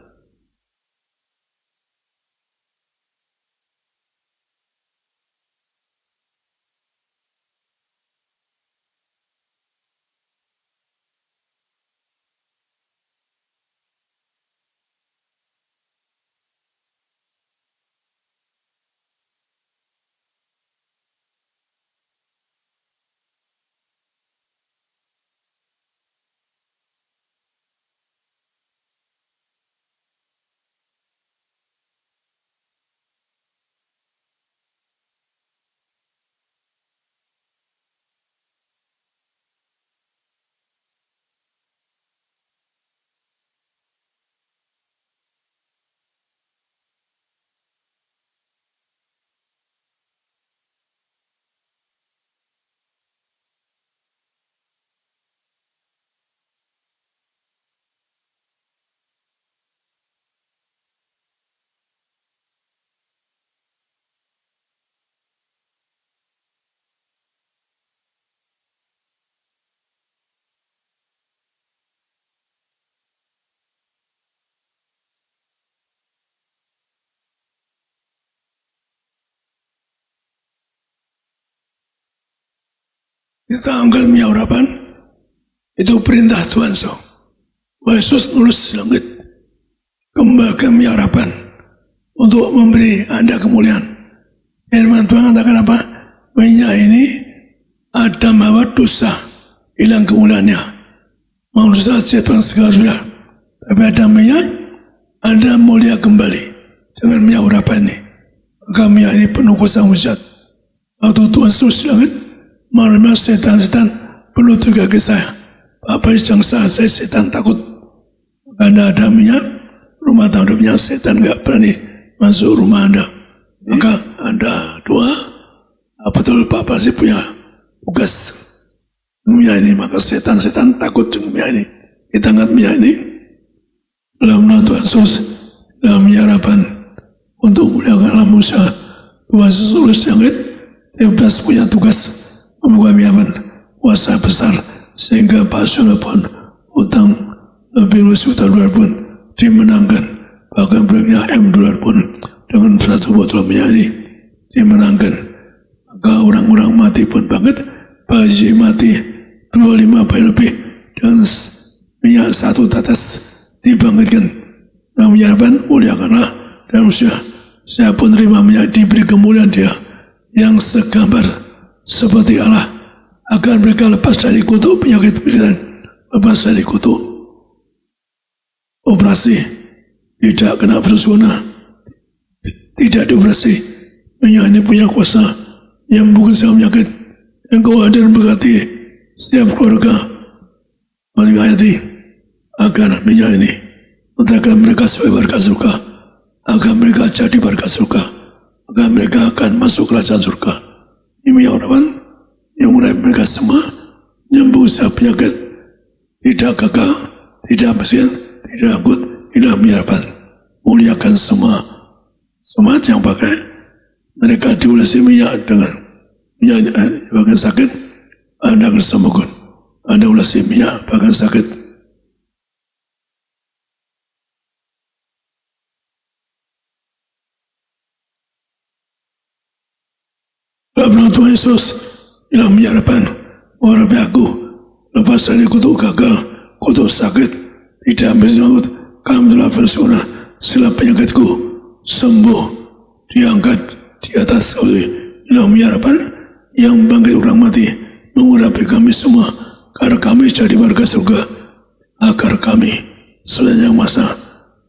Kita angkat minyak urapan, itu perintah Tuhan. Yesus nulis di langit, kembalikan minyak urapan untuk memberi Anda kemuliaan. Firman Tuhan katakan apa? minyak ini ada membawa dosa, hilang kemuliaannya. Manusia cepat sekali, tapi ada minyak, Anda mulia kembali dengan minyak urapan ini. Maka minyak ini penuh kuasa mujizat. Waktu Tuhan Yesus langit, malamnya setan-setan penuh juga ke saya. Apa yang saya setan takut. Karena ada minyak, rumah tangga minyak, setan gak berani masuk rumah Anda. Maka Anda doa, betul Bapak sih punya tugas minyak ini. Maka setan-setan takut dengan minyak ini. Kita angkat minyak ini dalam nama Tuhan Yesus, dalam menyarapan untuk muliakan manusia. Tuhan Yesus langit, dia punya tugas membuka minyakan kuasa besar sehingga pasunnya pun utang lebih juta dolar pun dimenangkan, bahkan berikutnya $M pun dengan satu botol minyak ini dimenangkan. Maka orang-orang mati pun banget, bayi mati 25 bayi lebih dan minyak satu tetes dibangkitkan. Nah, menyarapan muliakanlah dan usia saya pun terima minyak diberi kemuliaan dia yang segambar seperti Allah, agar mereka lepas dari kutuk penyakit pikiran, lepas dari kutuk operasi, tidak kena virus corona, tidak dioperasi. Minyak ini punya kuasa yang bukan segala penyakit. Engkau hadir berkati setiap keluarga menghayati agar minyak ini mengantarkan mereka sebagai warga surga, agar mereka jadi warga surga, agar mereka akan masuk kerajaan surga. Ini minyak urapan yang mulai mereka semua nyembuh setiap penyakit, tidak gagal, tidak miskin, tidak akut, tidak menyarapan. Muliakan semua yang pakai, mereka diulasi minyak dengan minyak bagian sakit, Anda akan sembuhkan. Anda ulasi minyak bagian sakit. Dalam Tuhan Yesus, dalam menyarapan orang aku lepas dari kutuk gagal, kutuk sakit, tidak habis nyangkut, kami telah bersyukur, sila penyakitku sembuh, diangkat di atas oleh dalam menyarapan yang bangkit orang mati, mengurapi kami semua, agar kami jadi warga surga, agar kami sepanjang masa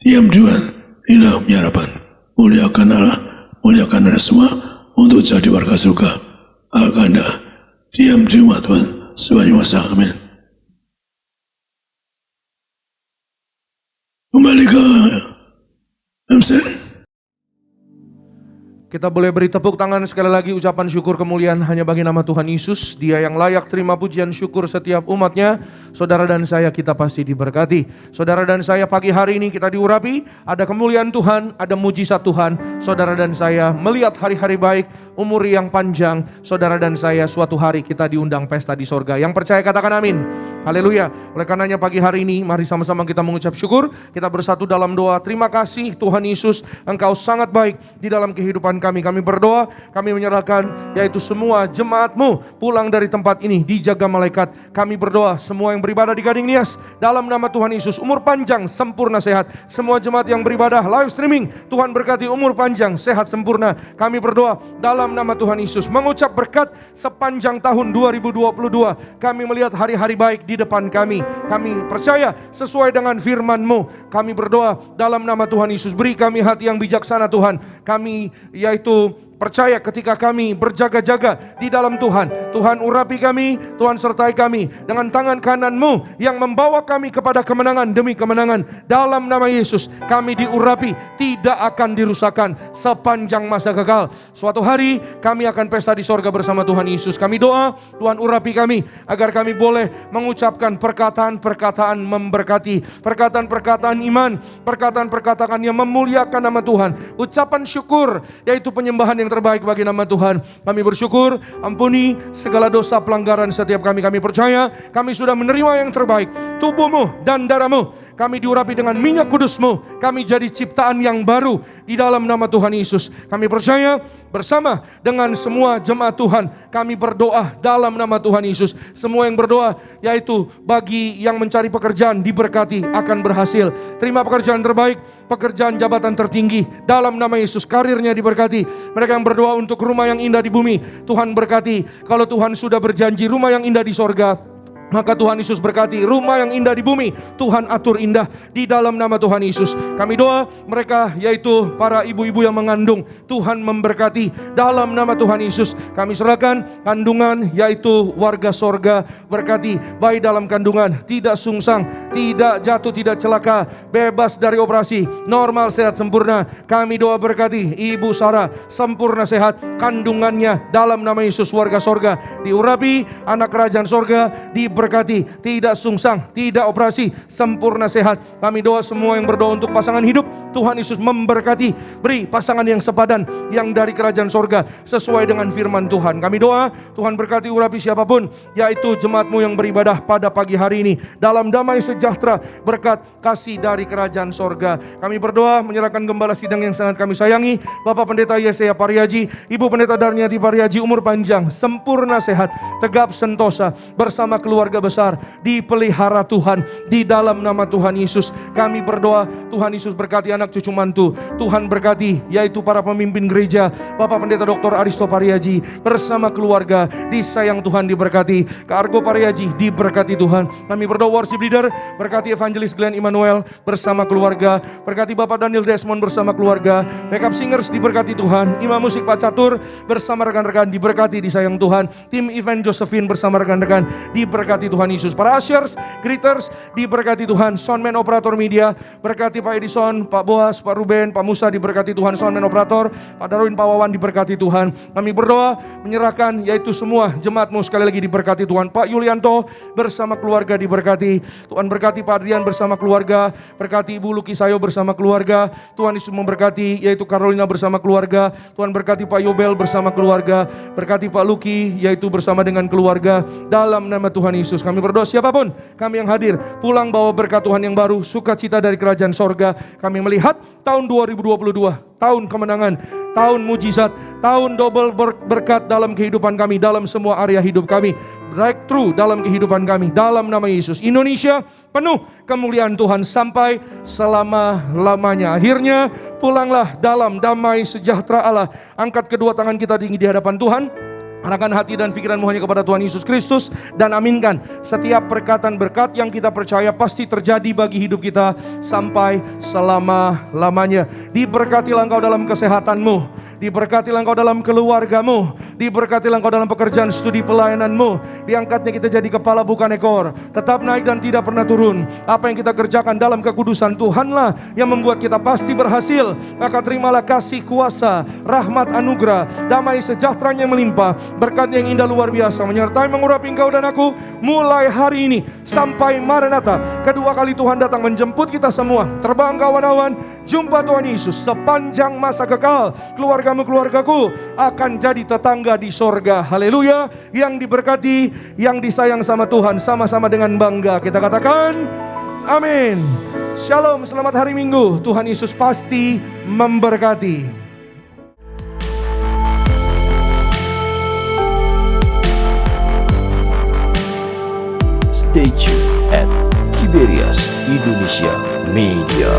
diam Tuhan di dalam menyarapan. Muliakan Allah, muliakan Anda semua untuk jadi warga surga, agar Anda diam di rumah Tuhan sepanjang masa. Amin. Kembali ke MC. Kita boleh beri tepuk tangan sekali lagi, ucapan syukur kemuliaan hanya bagi nama Tuhan Yesus. Dia yang layak terima pujian syukur setiap umatnya. Saudara dan saya kita pasti diberkati. Saudara dan saya pagi hari ini kita diurapi, ada kemuliaan Tuhan, ada mujizat Tuhan. Saudara dan saya melihat hari-hari baik, umur yang panjang. Saudara dan saya suatu hari kita diundang pesta di sorga. Yang percaya katakan amin. Haleluya. Oleh karenanya pagi hari ini mari sama-sama kita mengucap syukur. Kita bersatu dalam doa. Terima kasih Tuhan Yesus, Engkau sangat baik di dalam kehidupan kami. Kami berdoa, kami menyerahkan yaitu semua jemaat-Mu pulang dari tempat ini dijaga malaikat. Kami berdoa semua yang beribadah di Gading Nias dalam nama Tuhan Yesus umur panjang, sempurna, sehat. Semua jemaat yang beribadah live streaming, Tuhan berkati umur panjang, sehat, sempurna. Kami berdoa dalam nama Tuhan Yesus mengucap berkat sepanjang tahun 2022. Kami melihat hari-hari baik di depan kami. Kami percaya sesuai dengan firman-Mu. Kami berdoa dalam nama Tuhan Yesus, beri kami hati yang bijaksana Tuhan. Kami yaitu percaya ketika kami berjaga-jaga di dalam Tuhan. Tuhan urapi kami, Tuhan sertai kami dengan tangan kanan-Mu yang membawa kami kepada kemenangan demi kemenangan. Dalam nama Yesus kami diurapi, tidak akan dirusakkan sepanjang masa kekal. Suatu hari kami akan pesta di sorga bersama Tuhan Yesus. Kami doa, Tuhan urapi kami agar kami boleh mengucapkan perkataan-perkataan memberkati, perkataan-perkataan iman, perkataan-perkataan yang memuliakan nama Tuhan. Ucapan syukur yaitu penyembahan yang terbaik bagi nama Tuhan. Kami bersyukur, ampuni segala dosa pelanggaran setiap kami. Kami percaya kami sudah menerima yang terbaik, tubuh-Mu dan darah-Mu. Kami diurapi dengan minyak kudus-Mu. Kami jadi ciptaan yang baru di dalam nama Tuhan Yesus. Kami percaya bersama dengan semua jemaat Tuhan, kami berdoa dalam nama Tuhan Yesus. Semua yang berdoa, yaitu bagi yang mencari pekerjaan diberkati, akan berhasil. Terima pekerjaan terbaik, pekerjaan jabatan tertinggi dalam nama Yesus. Karirnya diberkati. Mereka yang berdoa untuk rumah yang indah di bumi, Tuhan berkati. Kalau Tuhan sudah berjanji rumah yang indah di sorga, maka Tuhan Yesus berkati. Rumah yang indah di bumi, Tuhan atur indah di dalam nama Tuhan Yesus. Kami doa mereka, yaitu para ibu-ibu yang mengandung, Tuhan memberkati dalam nama Tuhan Yesus. Kami serahkan kandungan, yaitu warga sorga, berkati bayi dalam kandungan, tidak sungsang, tidak jatuh, tidak celaka, bebas dari operasi, normal, sehat, sempurna. Kami doa berkati Ibu Sarah, sempurna sehat, kandungannya dalam nama Yesus. Warga sorga diurapi, anak kerajaan sorga diberkati, tidak sungsang, tidak operasi, sempurna sehat. Kami doa semua yang berdoa untuk pasangan hidup, Tuhan Yesus memberkati. Beri pasangan yang sepadan, yang dari kerajaan sorga, sesuai dengan firman Tuhan. Kami doa Tuhan berkati urapi siapapun, yaitu jemaatmu yang beribadah pada pagi hari ini, dalam damai sejahtera, berkat kasih dari kerajaan sorga. Kami berdoa menyerahkan gembala sidang yang sangat kami sayangi, Bapak Pendeta Yesaya Pariaji, Ibu Pendeta Darniati Pariaji, umur panjang, sempurna sehat, tegap sentosa, bersama keluarga besar, dipelihara Tuhan di dalam nama Tuhan Yesus. Kami berdoa Tuhan Yesus berkati anak cucu mantu, Tuhan berkati yaitu para pemimpin gereja, Bapak Pendeta Dr. Aristo Pariaji bersama keluarga, disayang Tuhan, diberkati. Kargo Pariaji diberkati Tuhan. Kami berdoa worship leader, berkati Evangelis Glenn Immanuel bersama keluarga, berkati Bapak Daniel Desmond bersama keluarga, backup singers diberkati Tuhan, imam musik Pak Catur bersama rekan-rekan diberkati, disayang Tuhan. Tim event Josephine bersama rekan-rekan diberkati Tuhan Yesus. Para ushers, greeters diberkati Tuhan. Soundman operator media, berkati Pak Edison, Pak Boas, Pak Ruben, Pak Musa diberkati Tuhan. Soundman operator, Pak Darwin, Pak Wawan diberkati Tuhan. Kami berdoa menyerahkan yaitu semua jemaatmu sekali lagi diberkati Tuhan. Pak Yulianto bersama keluarga diberkati. Tuhan berkati Pak Adrian bersama keluarga, berkati Ibu Luki Sayo bersama keluarga. Tuhan Yesus memberkati yaitu Carolina bersama keluarga. Tuhan berkati Pak Yobel bersama keluarga, berkati Pak Luki yaitu bersama dengan keluarga dalam nama Tuhan Yesus. Kami berdoa siapapun kami yang hadir pulang bawa berkat Tuhan yang baru, sukacita dari kerajaan sorga. Kami melihat tahun 2022, tahun kemenangan, tahun mujizat, tahun double berkat dalam kehidupan kami, dalam semua area hidup kami, breakthrough dalam kehidupan kami, dalam nama Yesus. Indonesia penuh kemuliaan Tuhan sampai selama-lamanya. Akhirnya pulanglah dalam damai sejahtera Allah. Angkat kedua tangan kita tinggi di hadapan Tuhan. Arahkan hati dan pikiranmu hanya kepada Tuhan Yesus Kristus, dan aminkan setiap perkataan berkat yang kita percaya pasti terjadi bagi hidup kita sampai selama-lamanya. Diberkatilah engkau dalam kesehatanmu, diberkatilah engkau dalam keluargamu, diberkatilah engkau dalam pekerjaan studi pelayananmu. Diangkatnya kita jadi kepala bukan ekor, tetap naik dan tidak pernah turun. Apa yang kita kerjakan dalam kekudusan Tuhanlah yang membuat kita pasti berhasil. Maka terimalah kasih, kuasa, rahmat, anugerah, damai sejahteranya melimpah, berkat yang indah luar biasa menyertai mengurapi engkau dan aku mulai hari ini sampai Maranatha. Kedua kali Tuhan datang menjemput kita semua. Terbang kawan-kawan, jumpa Tuhan Yesus sepanjang masa kekal. Keluargamu, keluargaku akan jadi tetangga di sorga. Haleluya. Yang diberkati, yang disayang sama Tuhan, sama-sama dengan bangga kita katakan amin. Shalom, selamat hari Minggu. Tuhan Yesus pasti memberkati. Stay tuned at Tiberias Indonesia Media.